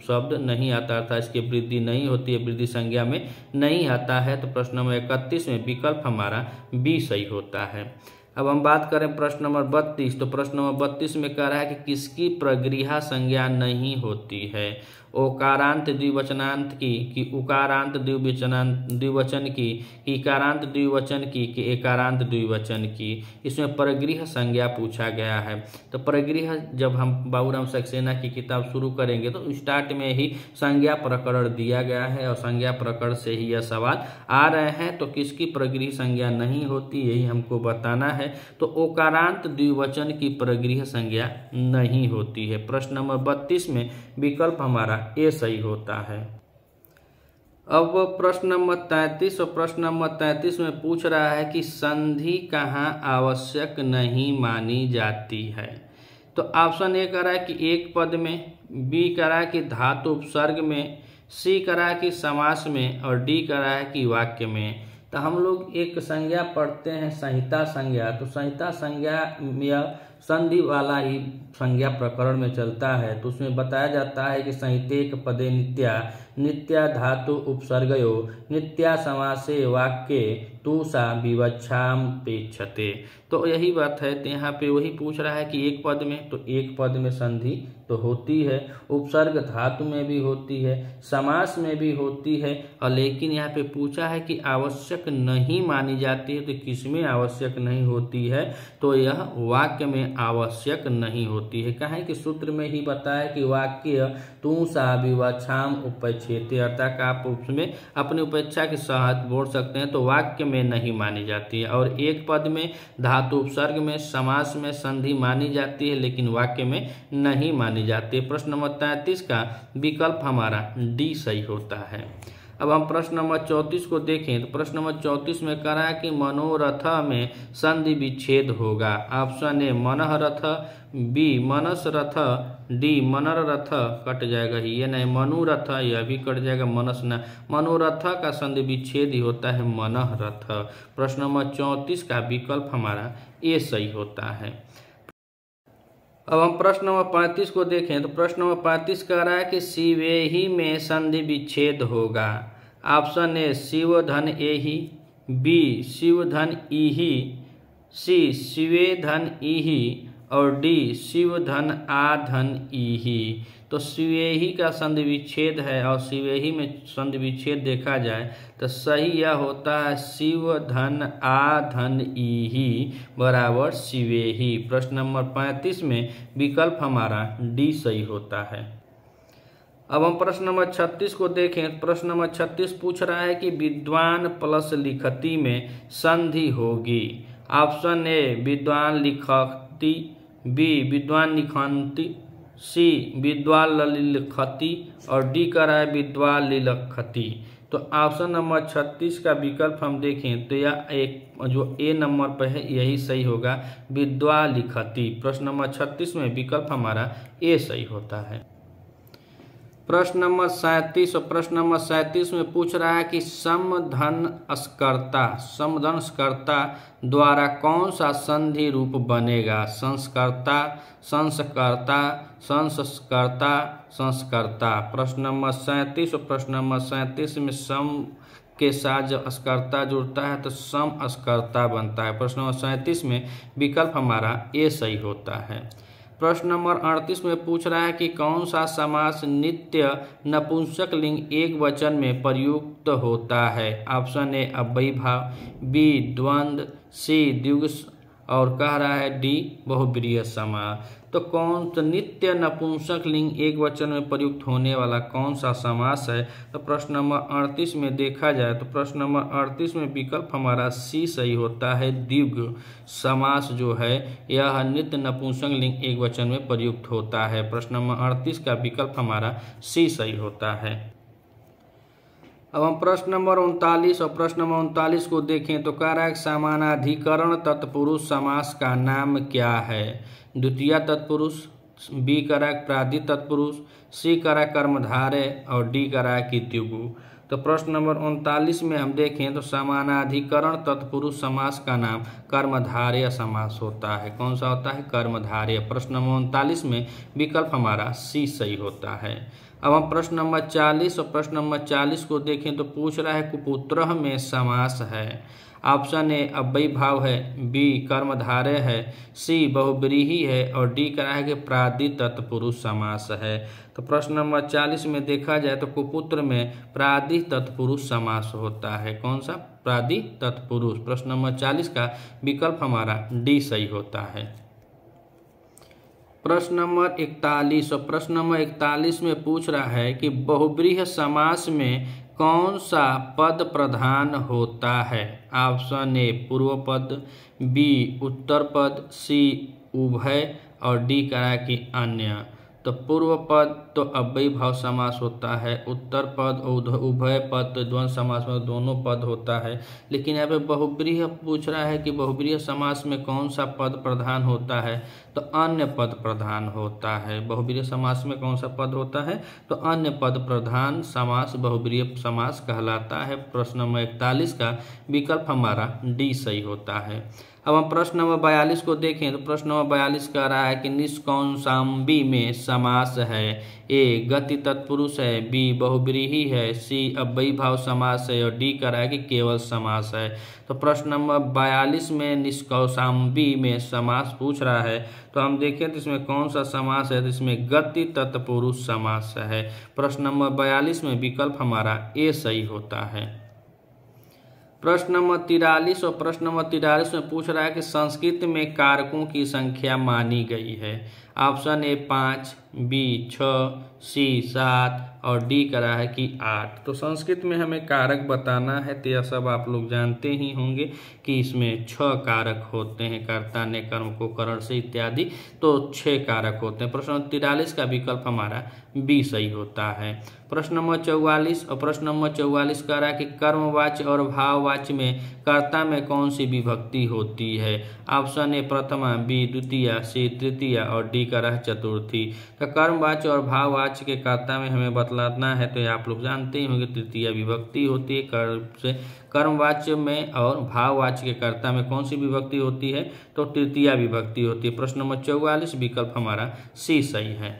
शब्द नहीं आता, अर्थात इसकी वृद्धि नहीं होती है, वृद्धि संज्ञा में नहीं आता है। तो प्रश्न नंबर 31 में विकल्प हमारा बी सही होता है। अब हम बात करें प्रश्न नंबर 32 तो प्रश्न नंबर 32 में कह रहा है कि किसकी प्रगृहा संज्ञा नहीं होती है। ओकारांत द्विवचनांत की, कि उकारांत द्विवचन की, इकारांत द्विवचन की, कि एकारांत द्विवचन की। इसमें परगृह संज्ञा पूछा गया है। तो परगृह जब हम बाबूराम सक्सेना की किताब शुरू करेंगे तो स्टार्ट में ही संज्ञा प्रकरण दिया गया है और संज्ञा प्रकरण से ही यह सवाल आ रहे हैं। तो किसकी परगृह संज्ञा नहीं होती यही हमको बताना है। तो ओकारांत द्विवचन की परगृह संज्ञा नहीं होती है। प्रश्न नंबर 32 में विकल्प हमारा ए सही होता है। अब प्रश्न नंबर 33 और प्रश्न नंबर 33 में पूछ रहा है कि संधि कहाँ आवश्यक नहीं मानी जाती है। तो ऑप्शन ए कह रहा है कि एक पद में, बी कह रहा है कि धातु उपसर्ग में, सी कह रहा है कि समास में और डी कह रहा है कि वाक्य में। तो हम लोग एक संज्ञा पढ़ते हैं संहिता संज्ञा। तो संहिता संज्ञा या संधि वाला ही संज्ञा प्रकरण में चलता है तो उसमें बताया जाता है कि संहितेक पदे नित्या धातु उपसर्गयो नित्या समासे वाक्ये तू सा विवक्षापेक्षते। तो यही बात है, तो यहाँ पे वही पूछ रहा है कि एक पद में, तो एक पद में संधि तो होती है, उपसर्ग धातु में भी होती है, समास में भी होती है, और लेकिन यहाँ पे पूछा है कि आवश्यक नहीं मानी जाती है। तो किसमें आवश्यक नहीं होती है? तो यह वाक्य में आवश्यक नहीं होती है। कहा है कि सूत्र में ही बताया कि वाक्य तू सा विवक्षाम उपेक्षते, अर्थात आप उसमें अपनी उपेक्षा के साथ बोल सकते हैं, तो वाक्य में नहीं मानी जाती है। और एक पद में धातु उपसर्ग में समास में संधि मानी जाती है, लेकिन वाक्य में नहीं मानी जाती है। प्रश्न नंबर 33 का विकल्प हमारा डी सही होता है। अब हम प्रश्न नंबर 34 को देखें, तो प्रश्न नंबर 34 में कह रहा है कि मनोरथ में संधि विच्छेद होगा। ऑप्शन ए मनोरथ, बी मनस रथ, डी मनररथ, कट जाएगा ही ये नहीं, मनोरथ यह भी कट जाएगा, मनस न, मनोरथ का संधि विच्छेद ही होता है मनरथ। प्रश्न नंबर 34 का विकल्प हमारा ए सही होता है। अब हम प्रश्न नंबर 35 को देखें, तो प्रश्न नंबर 35 कह रहा है कि शिवेहि में संधि विच्छेद होगा। ऑप्शन ए शिव धन एहि, बी शिव धन इहि, सी शिवे धन इहि, और डी शिव धन आ धन इहि। तो शिवेहि का संधि विच्छेद है और शिवेहि में संधि विच्छेद देखा जाए तो सही यह होता है शिव धन आ धन इहि बराबर शिवेहि। प्रश्न नंबर 35 में विकल्प हमारा डी सही होता है। अब हम प्रश्न नंबर 36 को देखें, प्रश्न नंबर 36 पूछ रहा है कि विद्वान प्लस लिखति में संधि होगी। ऑप्शन ए विद्वान लिखति, बी विद्वान लिखन्ति, सी विद्वान लिखति, और डी का रहा है विद्वान लिखति। तो ऑप्शन नंबर 36 का विकल्प हम देखें तो यह एक जो ए नंबर पर है यही सही होगा, विद्वान लिखति। प्रश्न नंबर 36 में विकल्प हमारा ए सही होता है। प्रश्न नंबर 37 और प्रश्न नंबर 37 में पूछ रहा है कि समधनस्कर्ता द्वारा कौन सा संधि रूप बनेगा? संस्कर्ता, संस्कर्ता, संस्कर्ता, संस्कर्ता। प्रश्न नंबर 37 और प्रश्न नंबर 37 में सम के साथ जब अस्कर्ता जुड़ता है तो सम अस्कर्ता बनता है। प्रश्न नंबर 37 में विकल्प हमारा ए सही होता है। प्रश्न नंबर 38 में पूछ रहा है कि कौन सा समास नित्य नपुंसक लिंग एक वचन में प्रयुक्त होता है? ऑप्शन ए अव्ययीभाव, बी द्वंद्व, सी द्विगु, और कह रहा है डी बहुब्रीहि समास। तो कौन सा नित्य नपुंसक लिंग एक वचन में प्रयुक्त होने वाला कौन सा समास है? तो प्रश्न नंबर 38 में देखा जाए तो प्रश्न नंबर 38 में विकल्प हमारा सी सही होता है। द्विगु समास जो है यह नित्य नपुंसक लिंग एक वचन में प्रयुक्त होता है। प्रश्न नंबर 38 का विकल्प हमारा सी सही होता है। अब हम प्रश्न नंबर 39 और प्रश्न नंबर 39 को देखें तो कह रहा है समानाधिकरण तत्पुरुष समास का नाम क्या है? द्वितीय तत्पुरुष, बी कह रहा है प्रादि तत्पुरुष, सी कह रहा है कर्मधारय, और डी कह रहा है कि द्विगु। तो प्रश्न नंबर 39 में हम देखें तो समानाधिकरण तत्पुरुष समास का नाम कर्मधारय समास होता है। कौन सा होता है? कर्मधारय। प्रश्न नंबर 39 में विकल्प हमारा सी सही होता है। अब हम प्रश्न नंबर 40 और प्रश्न नंबर 40 को देखें तो पूछ रहा है कुपुत्रः में समास है। ऑप्शन ए अव्ययीभाव है, बी कर्मधारय है, सी बहुब्रीहि है, और डी कह रहा है कि प्रादि तत्पुरुष समास है। तो प्रश्न नंबर 40 में देखा जाए तो कुपुत्र में प्रादि तत्पुरुष समास होता है। कौन सा? प्रादि तत्पुरुष। प्रश्न नंबर 40 का विकल्प हमारा डी सही होता है। प्रश्न नंबर 41 और प्रश्न नंबर 41 में पूछ रहा है कि बहुब्रीहि समास में कौन सा पद प्रधान होता है? ऑप्शन ए पूर्व पद, बी उत्तर पद, सी उभय, और डी कह रहा है कि अन्य। तो पूर्व पद तो अव्ययीभाव समास होता है, उत्तर पद और उभय पद तो द्वंद्व समास में दोनों पद होता है। लेकिन यहाँ पे बहुब्रीहि पूछ रहा है कि बहुब्रीहि समास में कौन सा पद प्रधान होता है? तो अन्य पद प्रधान होता है। बहुब्रीहि समास में कौन सा पद होता है? तो अन्य पद प्रधान समास बहुब्रीहि समास कहलाता है। प्रश्न नंबर 41 का विकल्प हमारा डी सही होता है। अब हम प्रश्न नंबर 42 को देखें तो प्रश्न नंबर 42 कह रहा है कि निष्कौशाम्बी में समास है। ए गति तत्पुरुष है, बी बहुब्रीहि है, सी अव्ययी भाव समास है और डी कह रहा है कि केवल समास है। तो प्रश्न नंबर 42 में निष्कौशाम्बी में समास पूछ रहा है, तो हम देखें तो इसमें कौन सा समास है? तो इसमें गति तत्पुरुष समास है। प्रश्न नंबर 42 में विकल्प हमारा ए सही होता है। प्रश्न नंबर 43 और प्रश्न नंबर 43 में पूछ रहा है कि संस्कृत में कारकों की संख्या मानी गई है। ऑप्शन ए 5, बी 6, सी 7 और डी करा है कि 8। तो संस्कृत में हमें कारक बताना है, तो यह सब आप लोग जानते ही होंगे कि इसमें 6 कारक होते हैं, कर्ता ने कर्म को करण से इत्यादि, तो 6 कारक होते हैं। प्रश्न नंबर 43 का विकल्प हमारा बी सही होता है। प्रश्न नंबर 44 और प्रश्न नंबर 44 कह रहा है कि कर्मवाच्य और भाववाच्य में कर्ता में कौन सी विभक्ति होती है? ऑप्शन ए प्रथमा, बी द्वितीया, सी तृतीया और डी कह रहा है चतुर्थी। तो कर्मवाच्य और भाववाच्य के कर्ता में हमें बतलाना है, तो आप लोग जानते ही होंगे तृतीया विभक्ति होती है। कर्मवाच्य में और भाववाच्य के कर्ता में कौन सी विभक्ति होती है? तो तृतीया विभक्ति होती है। प्रश्न नंबर 44 विकल्प हमारा सी सही है।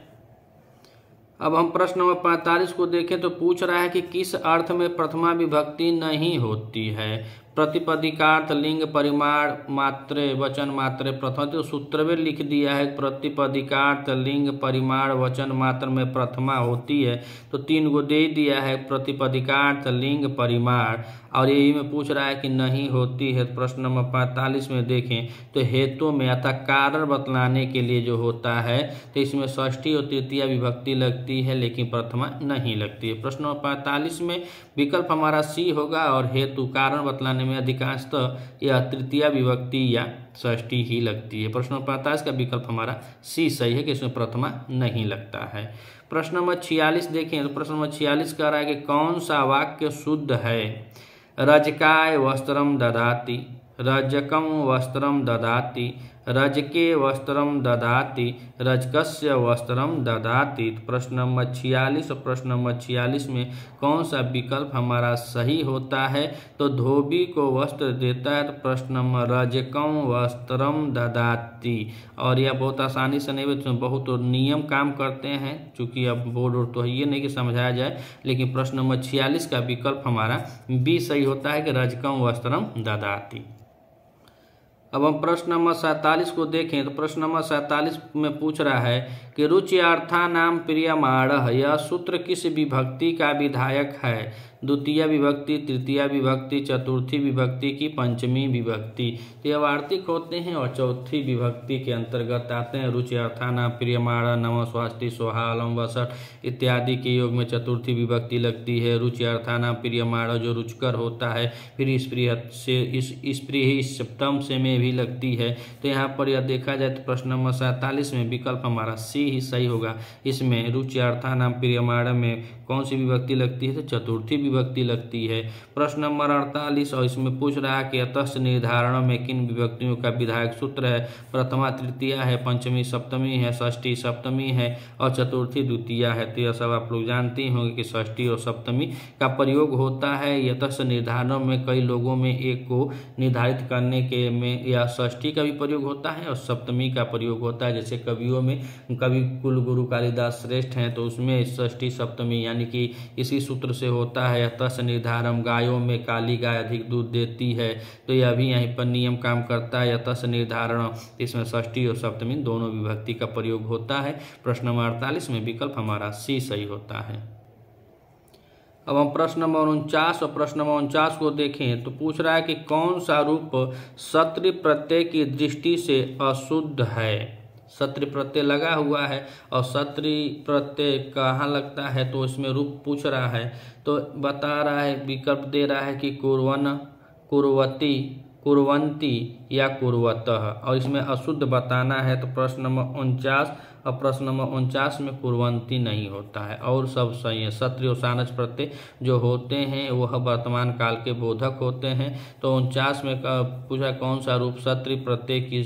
अब हम प्रश्न नंबर 45 को देखें तो पूछ रहा है कि किस अर्थ में प्रथमा विभक्ति नहीं होती है? प्रतिपदिकार्थ, लिंग, परिमाण मात्रे, वचन मात्रे, प्रथमा। तो सूत्र में लिख दिया है प्रतिपदिकार्थ, लिंग, परिमाण, वचन मात्र में प्रथमा होती है, तो 3 गो दे दिया है प्रतिपदिकार्थ, लिंग, परिमाण, और यही में पूछ रहा है कि नहीं होती है। प्रश्न नंबर 45 में देखें तो हेतु में अतः कारण बतलाने के लिए जो होता है, तो इसमें षष्ठी और तृतीया विभक्ति लगती है, लेकिन प्रथमा नहीं लगती है। प्रश्न नंबर 45 में विकल्प हमारा सी होगा और हेतु कारण बतलाने में अधिकांशतः यह तृतीया विभक्ति या षष्ठी ही लगती है। प्रश्न नंबर 45 का विकल्प हमारा सी सही है कि इसमें प्रथमा नहीं लगता है। प्रश्न नंबर 46 देखें तो प्रश्न नंबर 46 कह रहा है कि कौन सा वाक्य शुद्ध है? रजकाय वस्त्रम ददाति, रजकम वस्त्रम ददाति, रजके वस्त्रम ददाति, रजकस्य वस्त्रम ददाति। प्रश्न नंबर 46 और प्रश्न नंबर 46 में कौन सा विकल्प हमारा सही होता है? तो धोबी को वस्त्र देता है, तो प्रश्न नंबर रजकम वस्त्रम ददाति। और यह बहुत आसानी से नहीं, इसमें बहुत नियम काम करते हैं, चूंकि अब बोर्ड तो ये नहीं कि समझाया जाए, लेकिन प्रश्न नंबर 46 का विकल्प हमारा बी सही होता है कि रजकम वस्त्रम ददाति। अब हम प्रश्न नंबर 47 को देखें तो प्रश्न नंबर 47 में पूछ रहा है कि रुच्यर्थानां प्रियमाणः, यह सूत्र किस विभक्ति का विधायक है? द्वितीय विभक्ति, तृतीया विभक्ति, चतुर्थी विभक्ति की पंचमी विभक्ति। तो यह वार्तिक होते हैं और चौथी विभक्ति के अंतर्गत आते हैं। रुच्यर्थानां प्रियमाणः, नमः स्वस्ति स्वाहा अलम वसट इत्यादि के योग में चतुर्थी विभक्ति लगती है। रुच्यर्थानां प्रियमाणः जो रुचकर होता है, फिर स्पृह सप्तम से में भी लगती है। तो यहाँ पर यह देखा जाए तो प्रश्न नंबर 47 में विकल्प हमारा सी ही सही होगा। इसमें रुच्यर्थानां प्रियमाणः में कौन सी विभक्ति लगती है? तो चतुर्थी विभक्ति लगती है। प्रश्न नंबर 48 और इसमें पूछ रहा है कि अतः निर्धारण में किन विभक्तियों का विधायक सूत्र है? प्रथमा तृतीया है, पंचमी सप्तमी है, षष्ठी सप्तमी है और चतुर्थी द्वितीया है। तो यह सब आप लोग जानते ही होंगे कि षष्ठी और सप्तमी का प्रयोग होता है। यतः निर्धारणों में कई लोगों में एक को निर्धारित करने के में या षष्ठी का भी प्रयोग होता है और सप्तमी का प्रयोग होता है। जैसे कवियों में कवि कुलगुरु कालिदास श्रेष्ठ हैं, तो उसमें षष्ठी सप्तमी यानी कि इसी सूत्र से होता है। यतः निर्धारम, गायों में काली गाय अधिक दूध देती है, तो यह भी यहीं पर नियम काम करता है। यतः निर्धारण, इसमें षष्ठी और सप्तमी दोनों विभक्ति का प्रयोग होता है। प्रश्न नंबर 48 में विकल्प हमारा सी सही होता है। अब हम प्रश्न नंबर 49 और प्रश्न नंबर 49 को देखें तो पूछ रहा है कि कौन सा रूप सत्रि प्रत्यय की दृष्टि से अशुद्ध है? सत्रि प्रत्यय लगा हुआ है और सत्रि प्रत्यय कहाँ लगता है, तो इसमें रूप पूछ रहा है, तो बता रहा है, विकल्प दे रहा है कि कुर्वन्, कुर्वती, कुर्वन्ति या कुर्वतः, और इसमें अशुद्ध बताना है। तो प्रश्न नंबर 49 और प्रश्न नंबर 49 में कुर्वंती नहीं होता है और सब सही है। सत्रि और सानच प्रत्यय जो होते हैं वह वर्तमान काल के बोधक होते हैं। तो 49 में पूछा कौन सा रूप सत्रि प्रत्यय की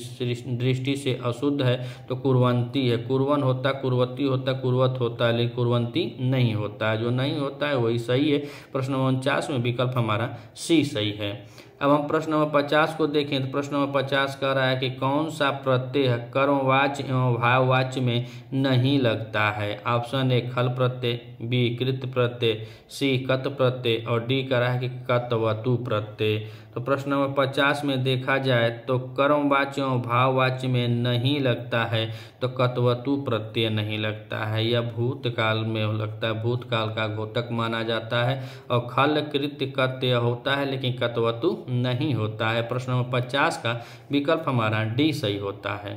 दृष्टि से अशुद्ध है, तो कुर्वंती है। कुर्वन होता, कुर्वती होता, कुर्वत होता है, लेकिन कुर्वंती नहीं होता है। जो नहीं होता है वही सही है। प्रश्न नंबर 49 में विकल्प हमारा सी सही है। अब हम प्रश्न नंबर 50 को देखें तो प्रश्न नंबर 50 कह रहा है कि कौन सा प्रत्यय कर्मवाच्य एवं भाववाच्य में नहीं लगता है। ऑप्शन ए खल प्रत्यय, बी कृत प्रत्यय, सी कत प्रत्यय और डी कह रहा है कि कतवतु प्रत्यय। तो प्रश्न नंबर 50 में देखा जाए तो कर्मवाच्य एवं भाववाच्य में नहीं लगता है, तो कतवतु प्रत्यय नहीं लगता है। यह भूतकाल में लगता है, भूतकाल का घोतक माना जाता है। और खल कृत्य कत्य होता है लेकिन कतवतु नहीं होता है। प्रश्न नंबर 50 का विकल्प हमारा डी सही होता है।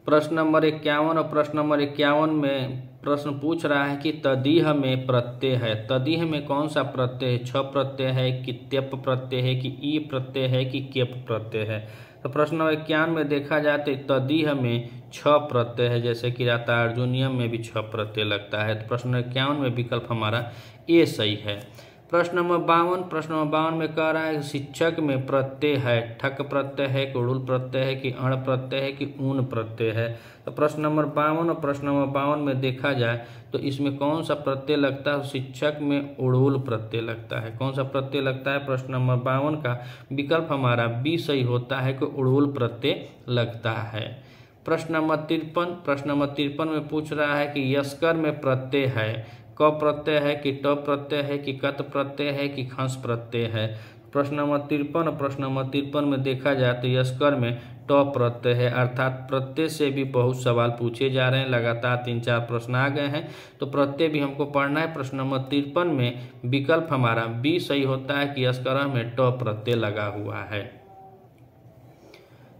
प्रश्न नंबर 51 और प्रश्न नंबर 51 में प्रश्न पूछ रहा है कि तदीह में प्रत्यय है। तदीह में कौन सा प्रत्यय है? छ प्रत्यय है कि त्यप प्रत्यय है कि ई प्रत्यय है कि केप प्रत्यय है। तो प्रश्न नंबर 51 में देखा जाए तो तदीह में छ प्रत्यय है, जैसे कि रहता है अर्जुनियम में भी छ प्रत्यय लगता है। तो प्रश्न नंबर 51 में विकल्प हमारा ए सही है। प्रश्न नंबर 52, प्रश्न नंबर 52 में कह रहा है शिक्षक में प्रत्यय है। ठक प्रत्यय है कि उड़ुल प्रत्यय है कि अण प्रत्यय है कि ऊन प्रत्यय है। तो प्रश्न नंबर 52 और प्रश्न नंबर 52 में देखा जाए तो इसमें कौन सा प्रत्यय लगता है? शिक्षक में उड़ुल प्रत्यय लगता है। कौन सा प्रत्यय लगता है? प्रश्न नंबर 52 का विकल्प हमारा बी सही होता है कि उड़ुल प्रत्यय लगता है। प्रश्न नंबर 53, प्रश्न नंबर 53 में पूछ रहा है कि यस्कर में प्रत्यय है। क प्रत्यय है कि ट प्रत्यय है कि कत प्रत्यय है कि खंस प्रत्यय है। प्रश्न नंबर 53 और प्रश्न नंबर 53 में देखा जाए तो यस्कर में ट प्रत्यय है। अर्थात प्रत्यय से भी बहुत सवाल पूछे जा रहे हैं, लगातार 3-4 प्रश्न आ गए हैं, तो प्रत्यय भी हमको पढ़ना है। प्रश्न नंबर 53 में विकल्प हमारा बी सही होता है कि यस्कर में ट प्रत्यय लगा हुआ है।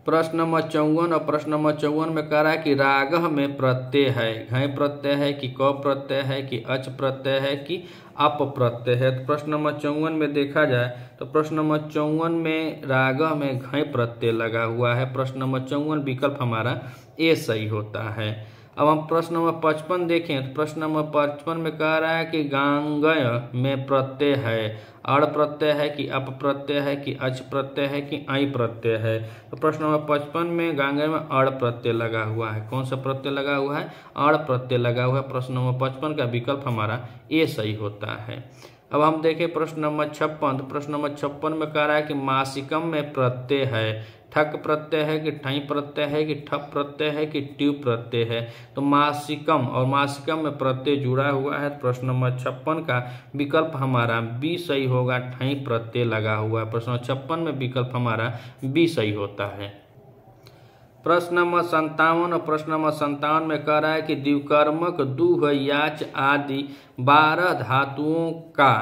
प्रश्न नंबर 54 और प्रश्न नंबर 54 में कह रहा है कि रागह में प्रत्यय है। घय प्रत्यय है कि क प्रत्यय है कि अच प्रत्यय है कि अप प्रत्यय है। तो प्रश्न नंबर 54 में देखा जाए तो प्रश्न नंबर 54 में रागह में घय प्रत्यय लगा हुआ है। प्रश्न नंबर 54 विकल्प हमारा ए सही होता है। अब हम प्रश्न नंबर 55 देखें तो प्रश्न नंबर 55 में कह रहा है कि गांगय में प्रत्यय है। अड़ प्रत्यय है कि अप प्रत्यय है कि अच प्रत्यय है कि आई प्रत्यय है। तो प्रश्न नंबर 55 में गांगय में अड़ प्रत्यय लगा हुआ है। कौन सा प्रत्यय लगा हुआ है? अड़ प्रत्यय लगा हुआ है। प्रश्न नंबर 55 का विकल्प हमारा ए सही होता है। अब हम देखें प्रश्न नंबर 56, तो प्रश्न नंबर 56 में कह रहा है कि मासिकम में प्रत्यय है। ठक प्रत्यय है कि ठई प्रत्यय है कि ठप प्रत्यय है कि ट्यू प्रत्यय है। तो मासिकम और मासिकम में प्रत्यय जुड़ा हुआ है। प्रश्न नंबर 56 का विकल्प हमारा बी सही होगा, ठई प्रत्यय लगा हुआ है। प्रश्न नंबर 56 में विकल्प हमारा बी सही होता है। प्रश्न नंबर 57 और प्रश्न नंबर 57 में कह रहा है कि द्विकर्मक दुह याच आदि 12 धातुओं का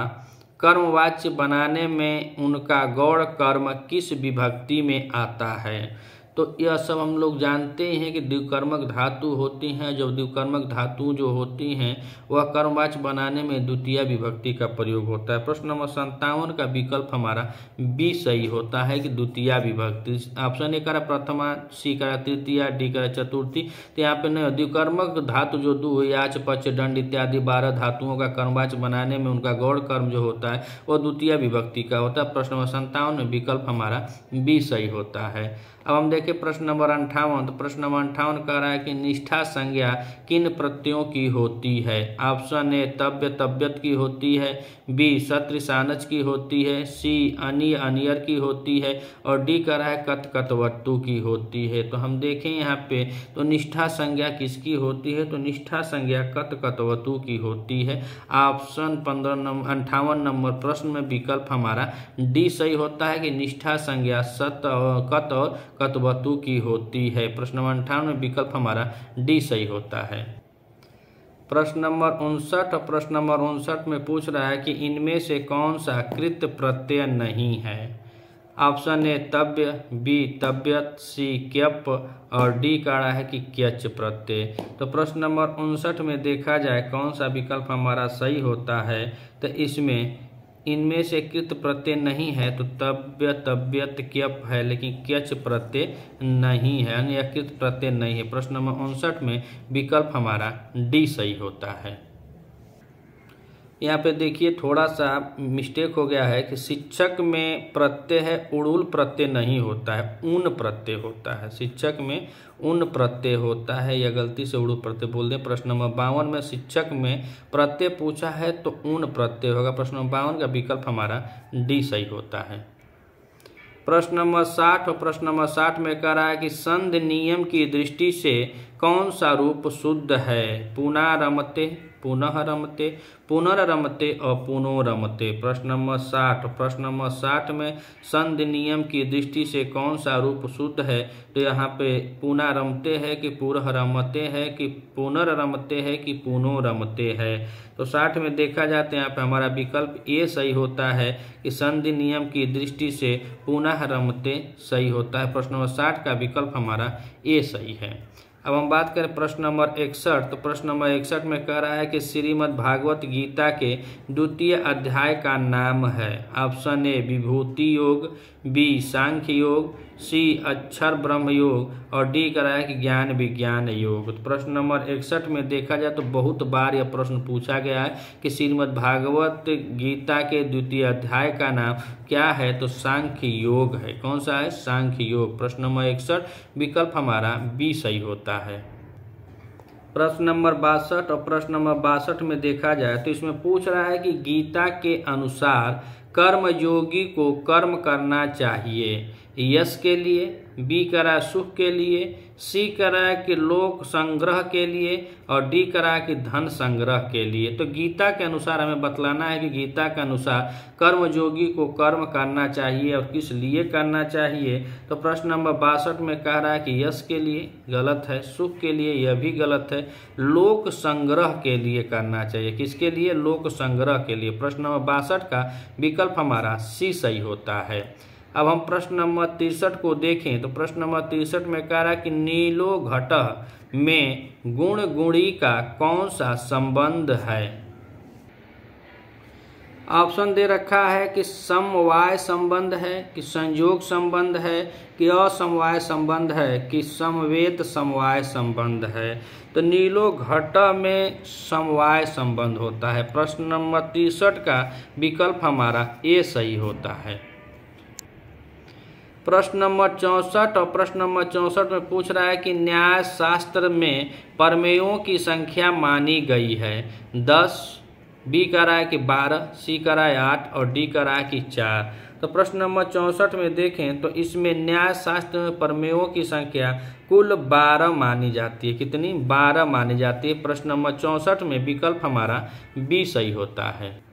कर्मवाच्य बनाने में उनका गौण कर्म किस विभक्ति में आता है। तो यह सब हम लोग जानते हैं कि द्विकर्मक धातु होती हैं। जो द्विकर्मक धातु जो होती हैं वह कर्मवाच्य बनाने में द्वितीय विभक्ति का प्रयोग होता है। प्रश्न नंबर 57 का विकल्प हमारा बी सही होता है कि द्वितीय विभक्ति। ऑप्शन ए करा प्रथमा, सी करा तृतीया, डी करा चतुर्थी। तो यहाँ पे नहीं, द्विकर्मक धातु जो दु, याच, पच, दंड इत्यादि 12 धातुओं का कर्मवाच्य बनाने में उनका गौण कर्म जो होता है वो द्वितीय विभक्ति का होता है। प्रश्न नंबर 57 में विकल्प हमारा बी सही होता है। अब हम देखें प्रश्न नंबर 58, तो प्रश्न नंबर 58 कह रहा है कि निष्ठा संज्ञा किन प्रत्ययों की होती है। ऑप्शन ए तव्य तव्यत की होती है, बी सत्र सानच की होती है, सी अनि अनियर की होती है और डी कह रहा है कत कतवत्तु की होती है। तो हम देखें यहाँ पे तो निष्ठा संज्ञा किसकी होती है? तो निष्ठा संज्ञा कत कतवत्तु की होती है। ऑप्शन 58 नंबर प्रश्न में विकल्प हमारा डी सही होता है कि निष्ठा संज्ञा सत कत और कतवतु की होती है। प्रश्न नंबर 58 में विकल्प हमारा डी सही होता है। प्रश्न नंबर 59 और प्रश्न नंबर 59 में पूछ रहा है कि इनमें से कौन सा कृत प्रत्यय नहीं है। ऑप्शन ए तव्य, बी तव्यत, सी क्यप और डी का रहा है कि क्यच प्रत्यय। तो प्रश्न नंबर 59 में देखा जाए कौन सा विकल्प हमारा सही होता है। तो इसमें इनमें से कृत प्रत्यय नहीं है तो तव्य तव्यत क्यप है, लेकिन क्यच प्रत्यय नहीं है, यानी यह कृत प्रत्यय नहीं है। प्रश्न नंबर 59 में विकल्प हमारा डी सही होता है। यहाँ पे देखिए थोड़ा सा मिस्टेक हो गया है कि शिक्षक में प्रत्यय है, उड़ुल प्रत्यय नहीं होता है, ऊन प्रत्यय होता है। शिक्षक में ऊन प्रत्यय होता है, या गलती से उड़ुल प्रत्यय बोल दें। प्रश्न नंबर 52 में शिक्षक में प्रत्यय पूछा है तो ऊन प्रत्यय होगा। प्रश्न नंबर 52 का विकल्प हमारा डी सही होता है। प्रश्न नंबर 60 और प्रश्न नंबर 60 में कह रहा है कि संधि नियम की दृष्टि से कौन सा रूप शुद्ध है? पुनः रमते, पुनः रमते, पुनर्रमते और पुनोरमते। प्रश्न नंबर 60। प्रश्न नंबर 60 में संधि नियम की दृष्टि से कौन सा रूप शुद्ध है? तो यहाँ पे पुनः रमते है कि पुनर्रमते है कि पुनर्रमते है कि पुनोरमते है। तो 60 में देखा जाता है यहाँ पे हमारा विकल्प ए सही होता है कि संधि नियम की दृष्टि से पुनः रमते सही होता है। प्रश्न नंबर 60 का विकल्प हमारा ए सही है। अब हम बात करें प्रश्न नंबर 61। तो प्रश्न नंबर 61 में कह रहा है कि श्रीमद् भागवत गीता के द्वितीय अध्याय का नाम है। ऑप्शन ए विभूति योग, बी सांख्य योग, सी अक्षर ब्रह्म योग और डी कह रहा है कि ज्ञान विज्ञान योग। तो प्रश्न नंबर 61 में देखा जाए तो बहुत बार यह प्रश्न पूछा गया है कि श्रीमद् भागवत गीता के द्वितीय अध्याय का नाम क्या है? तो सांख्य योग है। कौन सा है? सांख्य योग। प्रश्न नंबर 61 विकल्प हमारा बी सही होता है। प्रश्न नंबर 62 और प्रश्न नंबर 62 में देखा जाए तो इसमें पूछ रहा है कि गीता के अनुसार कर्मयोगी को कर्म करना चाहिए। यश के लिए, बी करा सुख के लिए, सी करा कि लोक संग्रह के लिए और डी करा कि धन संग्रह के लिए। तो गीता के अनुसार हमें बतलाना है कि गीता के अनुसार कर्मयोगी को कर्म करना चाहिए और किस लिए करना चाहिए। तो प्रश्न नंबर 62 में कह रहा है कि यश के लिए, गलत है। सुख के लिए, यह भी गलत है। लोक संग्रह के लिए करना चाहिए। किसके लिए? लोक संग्रह के लिए। प्रश्न नंबर 62 का विकल्प हमारा सी सही होता है। अब हम प्रश्न नंबर 63 को देखें तो प्रश्न नंबर 63 में कह रहा है कि नीलो घटः में गुण गुणी का कौन सा संबंध है? ऑप्शन दे रखा है कि समवाय संबंध है, कि संयोग संबंध है, कि असमवाय संबंध है, कि समवेत समवाय संबंध है। तो नीलो घटः में समवाय संबंध होता है। प्रश्न नंबर 63 का विकल्प हमारा ए सही होता है। प्रश्न नंबर 64 और प्रश्न नंबर 64 में पूछ रहा है कि न्याय शास्त्र में प्रमेयों की संख्या मानी गई है 10, बी कह रहा है कि 12, सी कह रहा है 8 और डी कह रहा है कि 4। तो प्रश्न नंबर 64 में देखें तो इसमें न्याय शास्त्र में प्रमेयों की संख्या कुल 12 मानी जाती है। कितनी? 12 मानी जाती है। प्रश्न नंबर 64 में विकल्प हमारा बी सही होता है।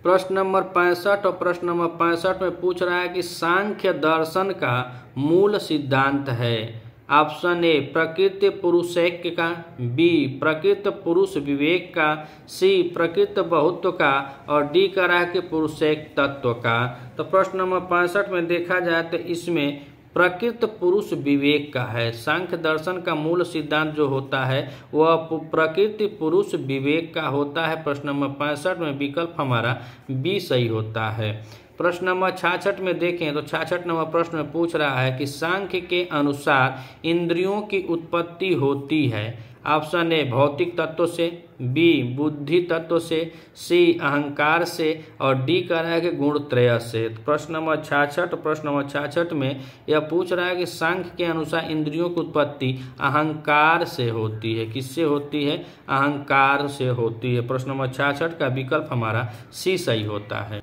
प्रश्न नंबर 65 और प्रश्न नंबर 65 में पूछ रहा है कि सांख्य दर्शन का मूल सिद्धांत है। ऑप्शन ए प्रकृति पुरुषैक्य का, बी प्रकृति पुरुष विवेक का, सी प्रकृति बहुत्व का और डी कह रहा है कि पुरुषैक तत्व का। तो प्रश्न नंबर 65 में देखा जाए तो इसमें प्रकृति पुरुष विवेक का है। सांख्य दर्शन का मूल सिद्धांत जो होता है वह प्रकृति पुरुष विवेक का होता है। प्रश्न नंबर 65 में विकल्प हमारा बी सही होता है। प्रश्न नंबर 66 में देखें तो 66 नंबर प्रश्न में पूछ रहा है कि सांख्य के अनुसार इंद्रियों की उत्पत्ति होती है। ऑप्शन ए भौतिक तत्व से, बी बुद्धि तत्व से, सी अहंकार से और डी कह रहा है कि गुण त्रय से। प्रश्न नंबर 66 प्रश्न नंबर 66 में यह पूछ रहा है कि सांख्य के अनुसार इंद्रियों की उत्पत्ति अहंकार से होती है। किससे होती है? अहंकार से होती है। प्रश्न नंबर 66 का विकल्प हमारा सी सही होता है।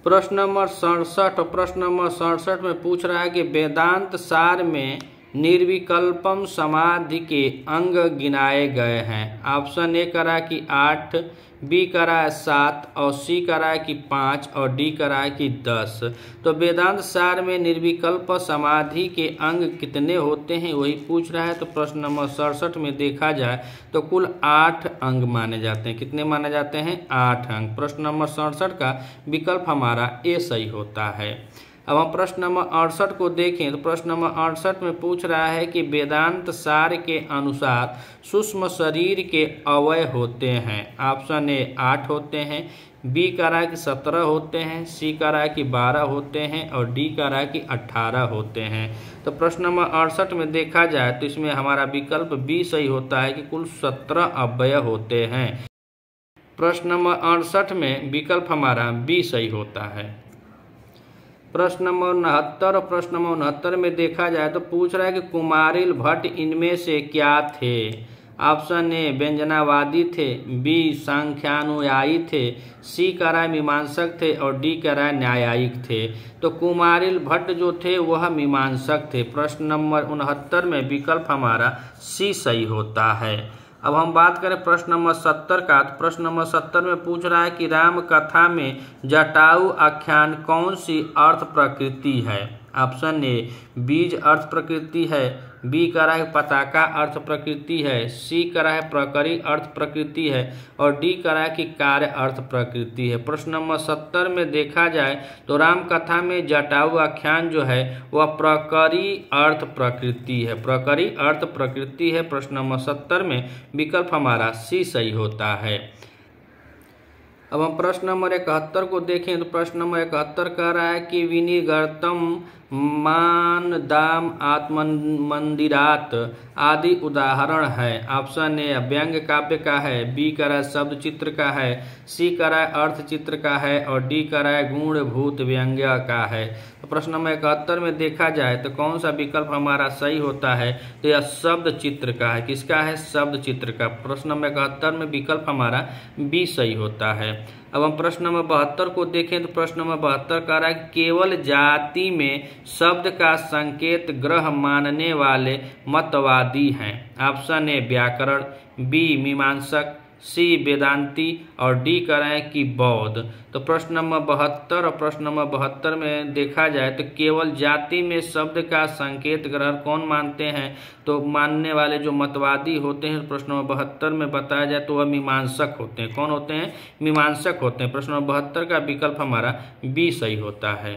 प्रश्न नंबर 67 और प्रश्न नंबर 67 में पूछ रहा है कि वेदांत सार में निर्विकल्पम समाधि के अंग गिनाए गए हैं। ऑप्शन ए कह रहा है कि 8, बी कह रहा है 7 और सी कह रहा है कि 5 और डी कह रहा है कि 10। तो वेदांत सार में निर्विकल्प समाधि के अंग कितने होते हैं वही पूछ रहा है। तो प्रश्न नंबर 67 में देखा जाए तो कुल 8 अंग माने जाते हैं। कितने माने जाते हैं? 8 अंग। प्रश्न नंबर 67 का विकल्प हमारा ए सही होता है। अब हम प्रश्न नंबर 68 को देखें तो प्रश्न नंबर 68 में पूछ रहा है कि वेदांत सार के अनुसार सूक्ष्म शरीर के अवयव होते हैं। ऑप्शन ए 8 होते हैं, बी कह रहा है कि 17 होते हैं, सी कह रहा है कि 12 होते हैं और डी कह रहा है कि 18 होते हैं। तो प्रश्न नंबर 68 में देखा जाए तो इसमें हमारा विकल्प बी सही होता है कि कुल 17 अवयव होते हैं। प्रश्न नंबर 68 में विकल्प हमारा बी सही होता है। प्रश्न नंबर 69 और प्रश्न नंबर 69 में देखा जाए तो पूछ रहा है कि कुमारिल भट्ट इनमें से क्या थे। ऑप्शन ए व्यंजनावादी थे, बी सांख्यानुयायी थे, सी कह रहा है मीमांसक थे और डी कह रहा है न्यायिक थे। तो कुमारिल भट्ट जो थे वह मीमांसक थे। प्रश्न नंबर 69 में विकल्प हमारा सी सही होता है। अब हम बात करें प्रश्न नंबर 70 का तो प्रश्न नंबर 70 में पूछ रहा है कि राम कथा में जटायु आख्यान कौन सी अर्थ प्रकृति है। ऑप्शन ए बीज अर्थ प्रकृति है, बी कह रहा है पताका अर्थ प्रकृति है, सी कह रहा है प्रकरी अर्थ प्रकृति है और डी कह रहा है कि कार्य अर्थ प्रकृति है। प्रश्न नंबर 70 में देखा जाए तो राम कथा में जटायु आख्यान जो है वह प्रकरी अर्थ प्रकृति है, प्रकरी अर्थ प्रकृति है। प्रश्न नंबर 70 में विकल्प हमारा सी सही होता है। अब हम प्रश्न नंबर 71 को देखें तो प्रश्न नंबर 71 कह रहा है कि विनिगर्तम मान दाम आत्म मंदिरात आदि उदाहरण है। ऑप्शन ए व्यंग्य काव्य का है, बी कह रहा है शब्द चित्र का है, सी कह रहा है अर्थ चित्र का है और डी कह रहा है गुणभूत व्यंग्य का है। तो प्रश्न नंबर 71 में देखा जाए तो कौन सा विकल्प हमारा सही होता है। तो यह शब्द चित्र का है। किसका है? शब्द चित्र का। प्रश्न नंबर 71 में विकल्प हमारा बी सही होता है। अब हम प्रश्न नंबर 72 को देखें तो प्रश्न नंबर 72 कह रहा है कि केवल जाति में शब्द का संकेत ग्रह मानने वाले मतवादी हैं। ऑप्शन ए व्याकरण, बी मीमांसक, सी वेदांती और डी कह रहे हैं कि बौद्ध। तो प्रश्न नंबर 72 और प्रश्न नंबर 72 में देखा जाए तो केवल जाति में शब्द का संकेत ग्रह कौन मानते हैं। तो मानने वाले जो मतवादी होते हैं प्रश्न नंबर 72 में बताया जाए तो वह मीमांसक होते हैं। कौन होते हैं? मीमांसक होते हैं। प्रश्न नंबर 72 का विकल्प हमारा बी सही होता है।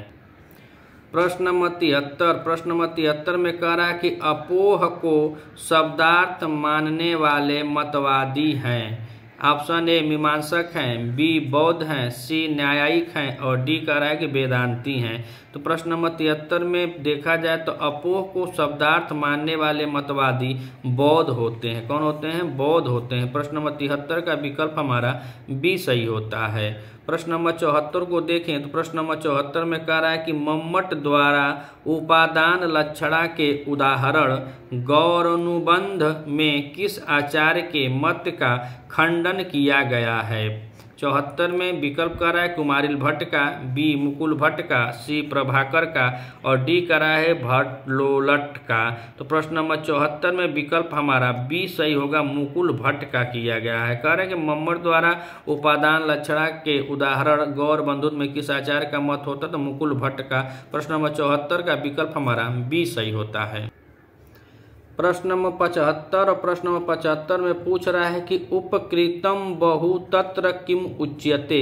प्रश्न नंबर 73 प्रश्न नंबर 73 में कह रहा है कि अपोह को शब्दार्थ मानने वाले मतवादी हैं। ऑप्शन ए मीमांसक हैं, बी बौद्ध हैं, सी न्यायिक हैं और डी कह रहा है कि वेदांती हैं। तो प्रश्न नंबर 73 में देखा जाए तो अपोह को शब्दार्थ मानने वाले मतवादी बौद्ध होते हैं। कौन होते हैं? बौद्ध होते हैं। प्रश्न नंबर 73 का विकल्प हमारा बी सही होता है। प्रश्न नंबर 74 को देखें तो प्रश्न नंबर 74 में कह रहा है कि मम्मट द्वारा उपादान लक्षणा के उदाहरण गौरानुबंध में किस आचार्य के मत का खंडन किया गया है। 74 में विकल्प कर रहा है कुमारिल भट्ट का, बी मुकुल भट्ट का, सी प्रभाकर का और डी कर रहा है भट्टलोलट का। तो प्रश्न नंबर 74 में विकल्प हमारा बी सही होगा, मुकुल भट्ट का किया गया है। कह रहे हैं कि मम्मट द्वारा उपादान लक्षणा के उदाहरण गौर बंधुत्व में किस आचार्य का मत होता है, तो मुकुल भट्ट का। प्रश्न नंबर 74 का विकल्प हमारा बी सही होता है। प्रश्न नंबर 75 और प्रश्न नंबर 75 में पूछ रहा है कि उपकृतम बहु तत्र किम उच्यते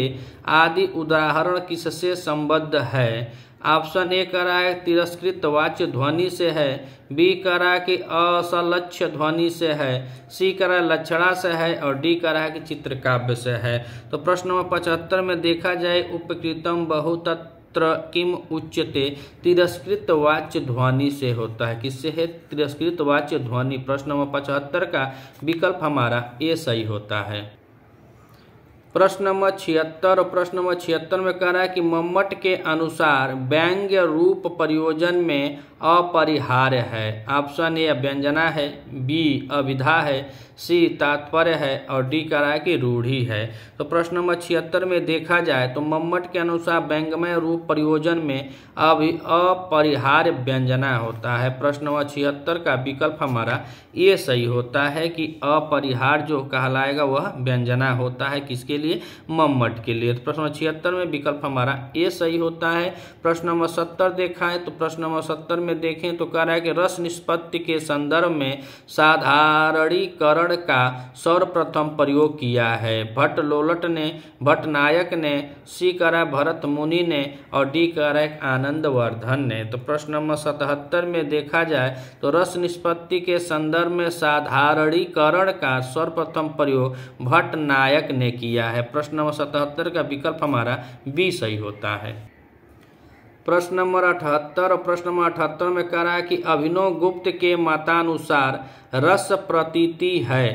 आदि उदाहरण किससे संबद्ध है। ऑप्शन ए कह रहा है तिरस्कृत वाच्य ध्वनि से है, बी कह रहा है कि असलक्ष्य ध्वनि से है, सी कह रहा है लक्षणा से है और डी कह रहा है कि चित्रकाव्य से है। तो प्रश्न नंबर 75 में देखा जाए उपकृतम बहु तत्र किम उच्यते तिरस्कृत वाच्य ध्वनि से होता है। किससे है? तिरस्कृत वाच्य ध्वनि। प्रश्न नंबर 75 का विकल्प हमारा ए सही होता है। प्रश्न नंबर 76 और प्रश्न नंबर 76 में कह रहा है कि मम्मट के अनुसार व्यंग्य रूप प्रयोजन में अपरिहार्य है। ऑप्शन ए व्यंजना है, बी अभिधा है, सी तात्पर्य है और डी कह रहा है कि रूढ़ी है। तो प्रश्न नंबर 76 में देखा जाए तो मम्मट के अनुसार व्यंग्यमय रूप प्रयोजन में अपरिहार्य व्यंजना होता है। प्रश्न नंबर 76 का विकल्प हमारा ये सही होता है कि अपरिहार्य जो कहलाएगा वह व्यंजना होता है। किसके किसके लिए, मम्मट के लिए। तो प्रश्न नंबर 76 में विकल्प हमारा ए सही होता है। प्रश्न नंबर 70 देखा है तो प्रश्न नंबर 70 में देखें तो कह रहा है कि रस निष्पत्ति के संदर्भ में साधारणीकरण का सर्वप्रथम प्रयोग किया है। भट्टनायक ने, सी करा भरत मुनि ने और डी करा आनंदवर्धन ने। तो प्रश्न नंबर 77 में देखा जाए तो रस निष्पत्ति के संदर्भ में साधारणीकरण का सर्वप्रथम प्रयोग भट्टनायक ने किया है। प्रश्न नंबर 77 का विकल्प हमारा बी सही होता है। प्रश्न नंबर 78 और प्रश्न नंबर 78 में कह रहा है कि अभिनव गुप्त के मतानुसार रस प्रतीति है।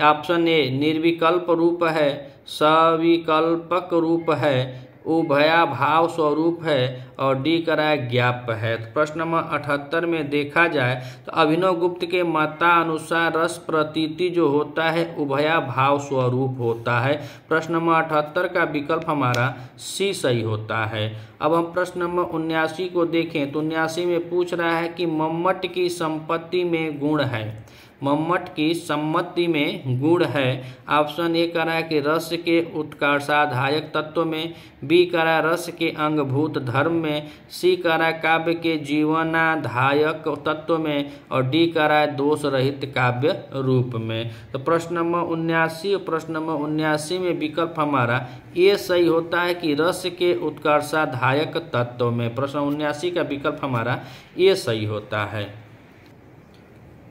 ऑप्शन ए निर्विकल्प रूप है, सविकल्पक रूप है, उभयाभाव स्वरूप है और डी कराया ज्ञाप्य है। तो प्रश्न नंबर 78 में देखा जाए तो अभिनव गुप्त के मतानुसार रस प्रतीति जो होता है उभयाभाव स्वरूप होता है। प्रश्न नंबर 78 का विकल्प हमारा सी सही होता है। अब हम प्रश्न नंबर 79 को देखें तो 79 में पूछ रहा है कि मम्मट की संपत्ति में गुण है। मम्मट की सम्मति में गुण है। ऑप्शन ए कह रहा है कि रस के उत्कर्षाधायक तत्व में, बी कह रहा है रस के अंगभूत धर्म में, सी कह रहा है काव्य के जीवनाधायक तत्व में और डी कह रहा है दोष रहित काव्य रूप में। तो प्रश्न नंबर 79 और प्रश्न नंबर 79 में विकल्प हमारा ए सही होता है कि रस के उत्कर्षाधायक तत्व में। प्रश्न 79 का विकल्प हमारा ए सही होता है।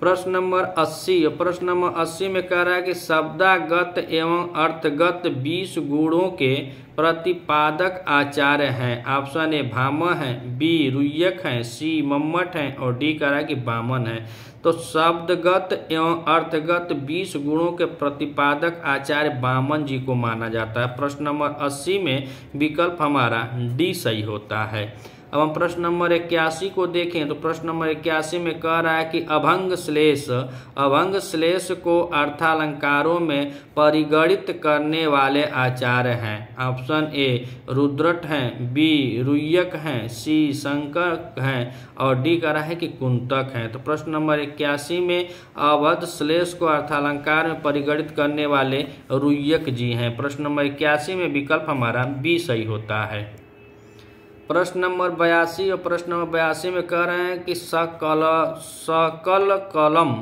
प्रश्न नंबर 80 और प्रश्न नंबर 80 में कह रहा है कि शब्दागत एवं अर्थगत 20 गुणों के प्रतिपादक आचार्य हैं। ऑप्शन ए भामह है, बी रुय्यक हैं, सी मम्मट हैं और डी कह रहा है कि वामन है। तो शब्दगत एवं अर्थगत 20 गुणों के प्रतिपादक आचार्य वामन जी को माना जाता है। प्रश्न नंबर 80 में विकल्प हमारा डी सही होता है। अब हम प्रश्न नंबर 81 को देखें तो प्रश्न नंबर 81 में कह रहा है कि अभंग श्लेष को अर्थालंकारों में परिगणित करने वाले आचार्य हैं। ऑप्शन ए रुद्रट हैं, बी रुय्यक हैं, सी शंकर हैं और डी कह रहा है कि कुंतक हैं। तो प्रश्न नंबर 81 में अवध श्लेष को अर्थालंकार में परिगणित करने वाले रुय्यक जी हैं। प्रश्न नंबर 81 में विकल्प हमारा बी सही होता है। प्रश्न नंबर 82 और प्रश्न नंबर 82 में कह रहे हैं कि सकल कलम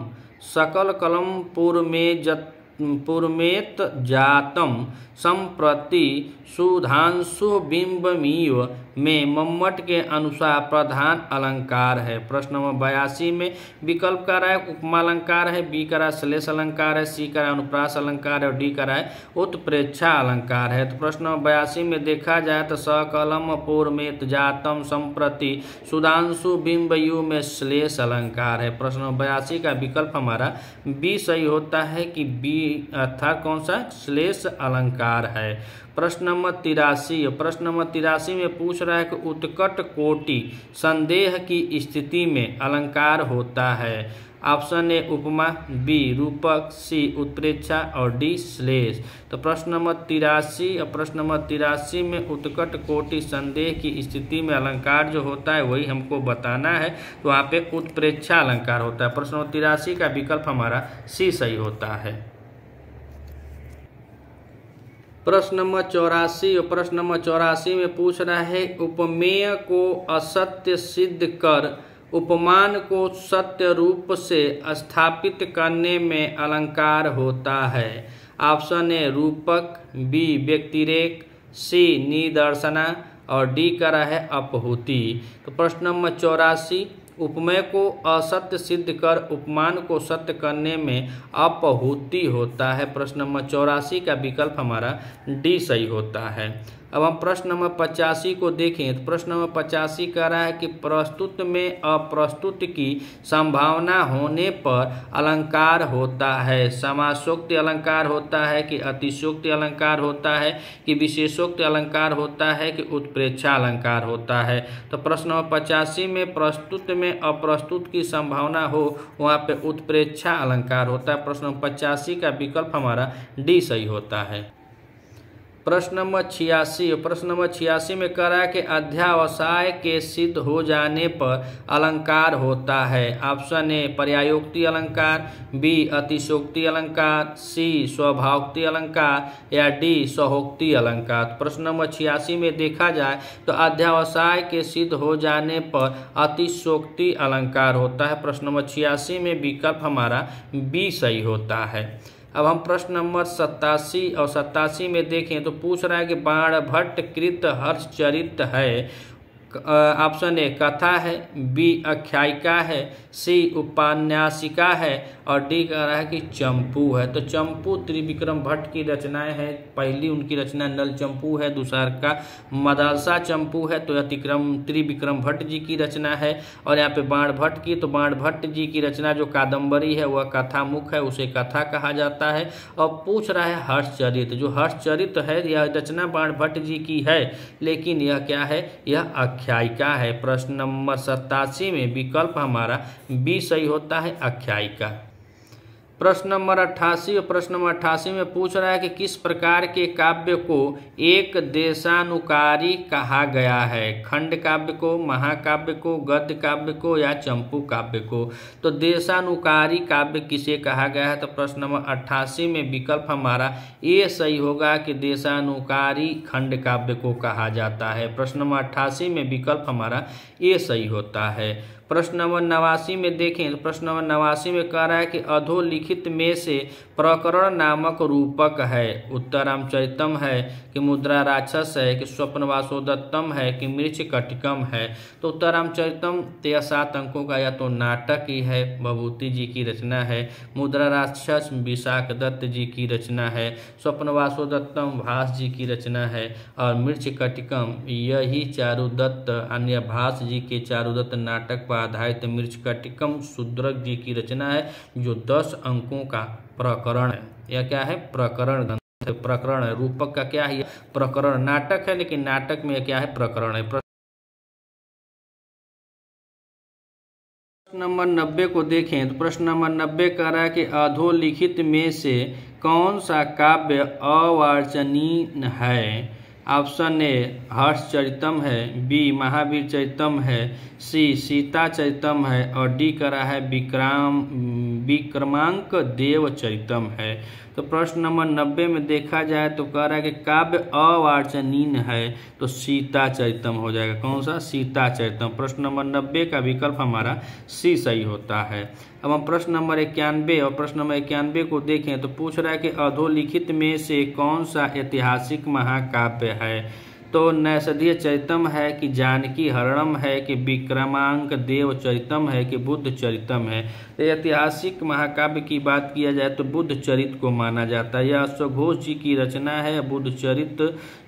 पूर्मेत जातम संप्रति सुधांशु बिंबमीव में मम्मट के अनुसार प्रधान अलंकार है। प्रश्न नंबर 82 में विकल्प का रहा है उपमा अलंकार है, बी का रहा है श्लेष अलंकार है, सी का रहा है अनुप्रास अलंकार है और डी का रहा है उत्प्रेक्षा अलंकार है। तो प्रश्न नंबर 82 में देखा जाए तो सकलम पूर्मेत जातम संप्रति सुधांशु बिंबयु में श्लेष अलंकार है। प्रश्न नंबर 82 का विकल्प हमारा बी सही होता है कि बी अर्थात कौन सा श्लेष अलंकार है। प्रश्न नंबर 83 प्रश्न नंबर 83 में पूछ रहा है कि उत्कट कोटि संदेह की स्थिति में अलंकार होता है। ऑप्शन ए उपमा, बी रूपक, सी उत्प्रेक्षा और डी श्लेष। तो प्रश्न नंबर 83 और प्रश्न नंबर 83 में उत्कट कोटि संदेह की स्थिति में अलंकार जो होता है वही हमको बताना है, तो वहाँ पे उत्प्रेक्षा अलंकार होता है। प्रश्न नंबर 83 का विकल्प हमारा सी सही होता है। प्रश्न नंबर 84 और प्रश्न नंबर 84 में पूछ रहा है उपमेय को असत्य सिद्ध कर उपमान को सत्य रूप से स्थापित करने में अलंकार होता है। ऑप्शन ए रूपक, बी व्यक्तिरेक, सी निदर्शना और डी करा है अपहुति। तो प्रश्न नंबर 84 उपमेय को असत्य सिद्ध कर उपमान को सत्य करने में अपहुति होता है। प्रश्न नंबर 84 का विकल्प हमारा डी सही होता है। अब हम प्रश्न नंबर 85 को देखें तो प्रश्न नंबर 85 कह रहा है कि प्रस्तुत में अप्रस्तुत की संभावना होने पर अलंकार होता है। समासोक्ति अलंकार होता है कि अतिशोक्ति अलंकार होता है कि विशेषोक्ति अलंकार होता है कि उत्प्रेक्षा अलंकार होता है। तो प्रश्न नंबर 85 में प्रस्तुत में अप्रस्तुत की संभावना हो वहाँ पे उत्प्रेक्षा अलंकार होता है। प्रश्न नंबर 85 का विकल्प हमारा डी सही होता है। प्रश्न नंबर 86 में कह रहा है कि अध्यावसाय के सिद्ध हो जाने पर अलंकार होता है। ऑप्शन ए पर्यायोक्ति अलंकार, बी अतिशयोक्ति अलंकार, सी स्वभावोक्ति अलंकार या डी सहोक्ति अलंकार। प्रश्न नंबर 86 में देखा जाए तो अध्यावसाय के सिद्ध हो जाने पर अतिशयोक्ति अलंकार होता है। प्रश्न नंबर 86 में विकल्प हमारा बी सही होता है। अब हम प्रश्न नंबर 87 और 87 में देखें तो पूछ रहा है कि बाणभट्ट कृत हर्षचरित है। ऑप्शन ए कथा है, बी आख्यायिका है, सी उपन्यासिका है और डी कह रहा है कि चंपू है। तो चंपू त्रिविक्रम भट्ट की रचनाएं हैं। पहली उनकी रचना नल चंपू है, दूसरा का मदरसा चंपू है। तो यह त्रिविक्रम भट्ट जी की रचना है। और यहाँ पे बाणभट्ट की, तो बाणभट्ट जी की रचना जो कादम्बरी है वह कथामुख है, उसे कथा कहा जाता है। और पूछ रहा है हर्षचरित, जो हर्षचरित है यह रचना बाणभट्ट जी की है, लेकिन यह क्या है, यह आख्यायिका है। प्रश्न नंबर 87 में विकल्प हमारा बी सही होता है, आख्यायिका। प्रश्न नंबर 88 में पूछ रहा है कि किस प्रकार के काव्य को एक देशानुकारी कहा गया है। खंड काव्य को, महाकाव्य को, गद्य काव्य को या चंपू काव्य को। तो देशानुकारी काव्य किसे कहा गया है। तो प्रश्न नंबर 88 में विकल्प हमारा ए सही होगा कि देशानुकारी खंड काव्य को कहा जाता है। प्रश्न नंबर 88 में विकल्प हमारा ए सही होता है। प्रश्न नंबर 89 में देखें तो प्रश्न नंबर 89 में कह रहा है कि अधोलिखित में से प्रकरण नामक रूपक है। उत्तरामचरितम है कि मुद्रा राक्षस है कि स्वप्नवासोदत्तम है कि मृच्छकटिकम है। तो उत्तरामचरितम 7 अंकों का या तो नाटक ही है, भभूति जी की रचना है। मुद्रा राक्षस विशाख दत्त जी की रचना है। स्वप्नवासोदत्तम भास जी की रचना है। और मृच्छकटिकम यही चारुदत्त अन्य भास जी के चारुदत्त नाटक पर आधारित मृच्छकटिकम शूद्रक जी की रचना है, जो 10 अंकों का प्रकरण है। यह क्या है, प्रकरण ग्रंथ, प्रकरण है। रूपक का क्या है, प्रकरण। नाटक है लेकिन नाटक में क्या है, प्रकरण है। प्रश्न नंबर 90 को देखें तो प्रश्न नंबर 90 कह रहा है कि अधोलिखित में से कौन सा काव्य अवांछनीय है। ऑप्शन ए हर्षचरितम है, बी महावीर चरितम है, सी सीता चरितम है और डी करा है विक्रमांक देव चरितम है। तो प्रश्न नंबर 90 में देखा जाए तो कह रहा है कि काव्य अवांछनीय है, तो सीता चरितम हो जाएगा। कौन सा, सीता चरितम। प्रश्न नंबर 90 का विकल्प हमारा सी सही होता है। अब हम प्रश्न नंबर 91 और प्रश्न नंबर 91 को देखें तो पूछ रहा है कि अधोलिखित में से कौन सा ऐतिहासिक महाकाव्य है। तो नैषधीय चरितम है कि जानकी हरणम है कि विक्रमांक देव चरितम है कि बुद्ध चरितम है। तो ऐतिहासिक महाकाव्य की बात किया जाए तो बुद्ध चरित को माना जाता है। यह अश्वघोष जी की रचना है, बुद्ध चरित,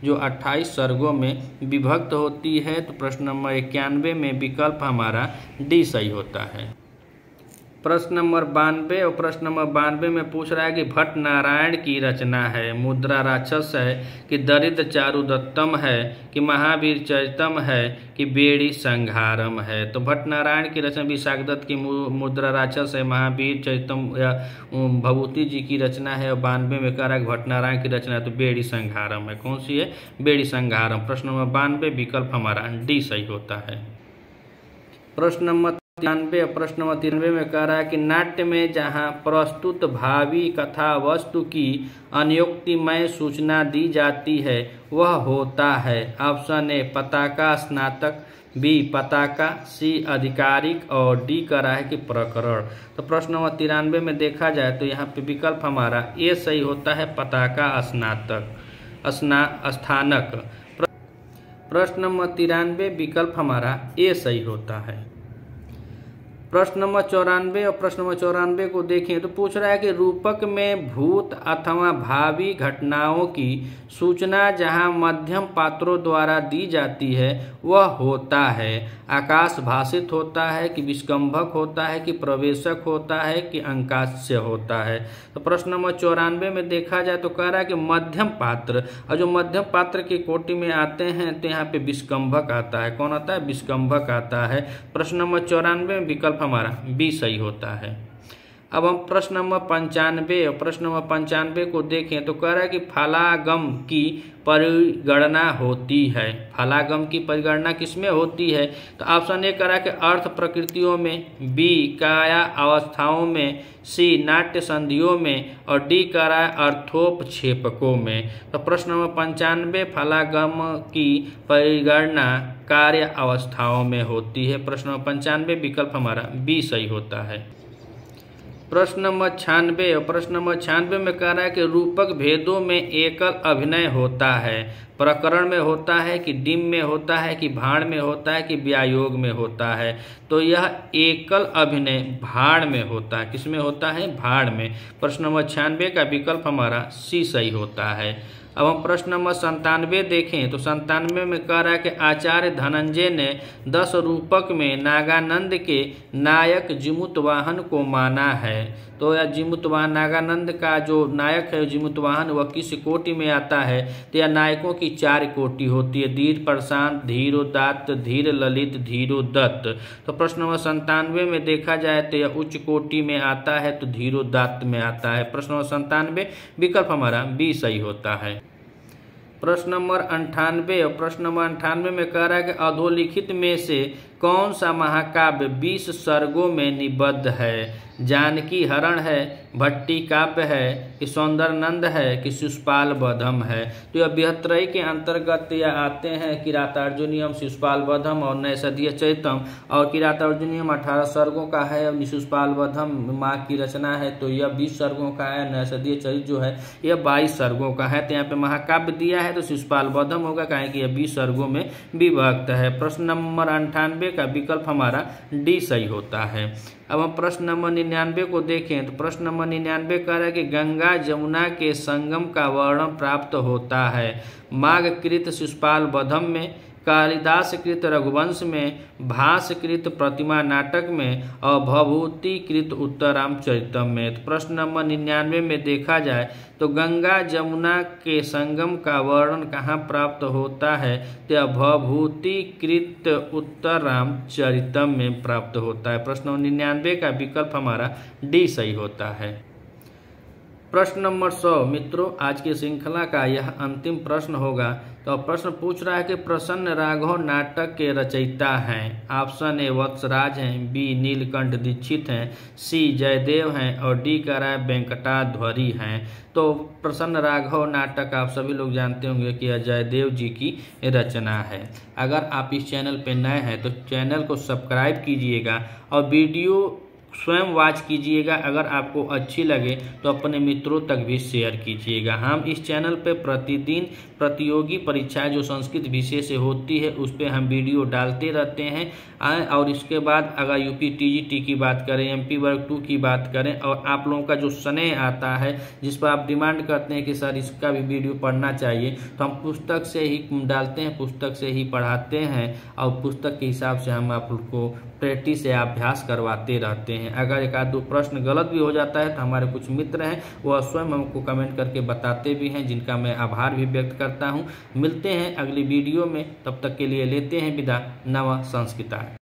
जो 28 सर्गों में विभक्त होती है। तो प्रश्न नंबर 91 में विकल्प हमारा डी सही होता है। प्रश्न नंबर 92 और प्रश्न नंबर 92 में पूछ रहा है कि भट्ट नारायण की रचना है। मुद्रा राक्षस है कि दरिद्र चारुदत्तम है कि महावीर चरितम है कि बेड़ी संहारम है। तो भट्ट नारायण की रचना विशाख दत्त की मुद्रा राक्षस है, महावीर चरितम या भभूति जी की रचना है। और 92 में कह रहा है कि भट्ट नारायण की रचना तो बेड़ी संहारम है। कौन सी है, बेड़ी संहारम। प्रश्न नंबर 92 विकल्प हमारा डी सही होता है। प्रश्न नंबर 93 और प्रश्न नंबर 93 में कह रहा है कि नाट्य में जहाँ प्रस्तुत भावी कथा वस्तु की अनियोक्तिमय सूचना दी जाती है वह होता है। ऑप्शन ए पताका स्नातक, बी पताका, सी आधिकारिक और डी कह रहा है कि प्रकरण। तो प्रश्न नंबर 93 में देखा जाए तो यहाँ पे विकल्प हमारा ए सही होता है, पताका स्नातक स्थानक। प्रश्न नंबर 93 विकल्प हमारा ए सही होता है। प्रश्न नंबर 94 और प्रश्न नंबर 94 को देखें तो पूछ रहा है कि रूपक में भूत अथवा भावी घटनाओं की सूचना जहां मध्यम पात्रों द्वारा दी जाती है वह होता है। आकाश भाषित होता है कि विस्कंभक होता है कि प्रवेशक होता है कि अंकास्य होता है। तो प्रश्न नंबर 94 में देखा जाए तो कह रहा है कि मध्यम पात्र, और जो मध्यम पात्र की कोटि में आते हैं तो यहाँ पे विस्कंभक आता है। कौन आता है, विस्कंभक आता है। प्रश्न नंबर 94 में विकल्प हमारा बी सही होता है। अब हम प्रश्न नंबर 95 को देखें तो कह रहा है कि फलागम की परिगणना होती है। फलागम की परिगणना किसमें होती है? तो ऑप्शन ए कह रहा है कि अर्थ प्रकृतियों में, बी काया अवस्थाओं में, सी नाट्य संधियों में और डी कह रहा है अर्थोपक्षेपकों में। तो प्रश्न नंबर 95 फलागम की परिगणना कार्य अवस्थाओं में होती है। प्रश्न नंबर 95 विकल्प हमारा बी सही होता है। प्रश्न नंबर 96 में कह रहा है कि रूपक भेदों में एकल अभिनय होता है। प्रकरण में होता है कि डिम में होता है कि भाड़ में होता है कि व्यायोग में होता है? तो यह एकल अभिनय भाड़ में होता है। किसमें होता है? भाड़ में। प्रश्न नंबर 96 का विकल्प हमारा सी सही होता है। अब हम प्रश्न नंबर 97 देखें तो 97 में कह रहा है कि आचार्य धनंजय ने 10 रूपक में नागानंद के नायक जिमुतवाहन को माना है। तो यह जिमुतवाहन, नागानंद का जो नायक है जिमुतवाहन, वह किस कोटि में आता है? तो यह नायकों की 4 कोटि होती है, धीर प्रशांत, धीरोदात्त, धीर ललित, धीरोदत्त। तो प्रश्न नंबर 97 में देखा जाए तो यह उच्च कोटि में आता है, तो धीरोदात्त में आता है। प्रश्न नंबर 97 विकल्प हमारा बी सही होता है। प्रश्न नंबर 98 में कह रहा है कि अधोलिखित में से कौन सा महाकाव्य 20 सर्गों में निबद्ध है? जानकी हरण है, भट्टी काव्य है कि सौंदरनंद है कि शिशुपाल वधम है? तो यह 72 के अंतर्गत यह आते हैं किरातार्जुनीयम, शिशुपाल वधम और नैषधीय चरितम। और किरातार्जुनीयम 18 सर्गों का है और शिशुपाल वधम माँ की रचना है, तो यह 20 सर्गों का है। नैषधीय चरित जो है यह 22 सर्गों का है। तो यहाँ पे महाकाव्य दिया है तो शिशुपाल वधम होगा, कहें कि यह 20 सर्गों में विभक्त है। प्रश्न नंबर 98 का विकल्प हमारा डी सही होता है। अब हम प्रश्न नंबर 99 को देखें तो प्रश्न नंबर 99 कह रहा है कि गंगा जमुना के संगम का वर्णन प्राप्त होता है माघकृत शिशुपाल वधम में, कालिदास कृत रघुवंश में, भास कृत प्रतिमा नाटक में और भभूति कृत उत्तरामचरितम में। तो प्रश्न नंबर 99 में देखा जाए तो गंगा जमुना के संगम का वर्णन कहाँ प्राप्त होता है? तो भभूति कृत उत्तरामचरितम में प्राप्त होता है। प्रश्न नंबर 99 का विकल्प हमारा डी सही होता है। प्रश्न नंबर 100 मित्रों, आज की श्रृंखला का यह अंतिम प्रश्न होगा। तो प्रश्न पूछ रहा है कि प्रसन्न राघव नाटक के रचयिता हैं। ऑप्शन ए वत्सराज हैं, बी नीलकंठ दीक्षित हैं, सी जयदेव हैं और डी कह रहा है वेंकटाध्वरी हैं। तो प्रसन्न राघव नाटक आप सभी लोग जानते होंगे कि यह जयदेव जी की रचना है। अगर आप इस चैनल पर नए हैं तो चैनल को सब्सक्राइब कीजिएगा और वीडियो स्वयं वॉच कीजिएगा। अगर आपको अच्छी लगे तो अपने मित्रों तक भी शेयर कीजिएगा। हम इस चैनल पे प्रतिदिन प्रतियोगी परीक्षाएं जो संस्कृत विषय से होती है उस पर हम वीडियो डालते रहते हैं। और इसके बाद अगर यूपी टीजीटी की बात करें, एमपी वर्ग 2 की बात करें और आप लोगों का जो स्नेह आता है जिस पर आप डिमांड करते हैं कि सर इसका भी वीडियो पढ़ना चाहिए, तो हम पुस्तक से ही डालते हैं, पुस्तक से ही पढ़ाते हैं और पुस्तक के हिसाब से हम आप लोग को प्रैक्टिस से अभ्यास करवाते रहते हैं। अगर एक आध दो प्रश्न गलत भी हो जाता है तो हमारे कुछ मित्र हैं वह स्वयं हमको कमेंट करके बताते भी हैं, जिनका मैं आभार भी व्यक्त करता हूं। मिलते हैं अगली वीडियो में, तब तक के लिए लेते हैं विदा। नमः संस्कृताय।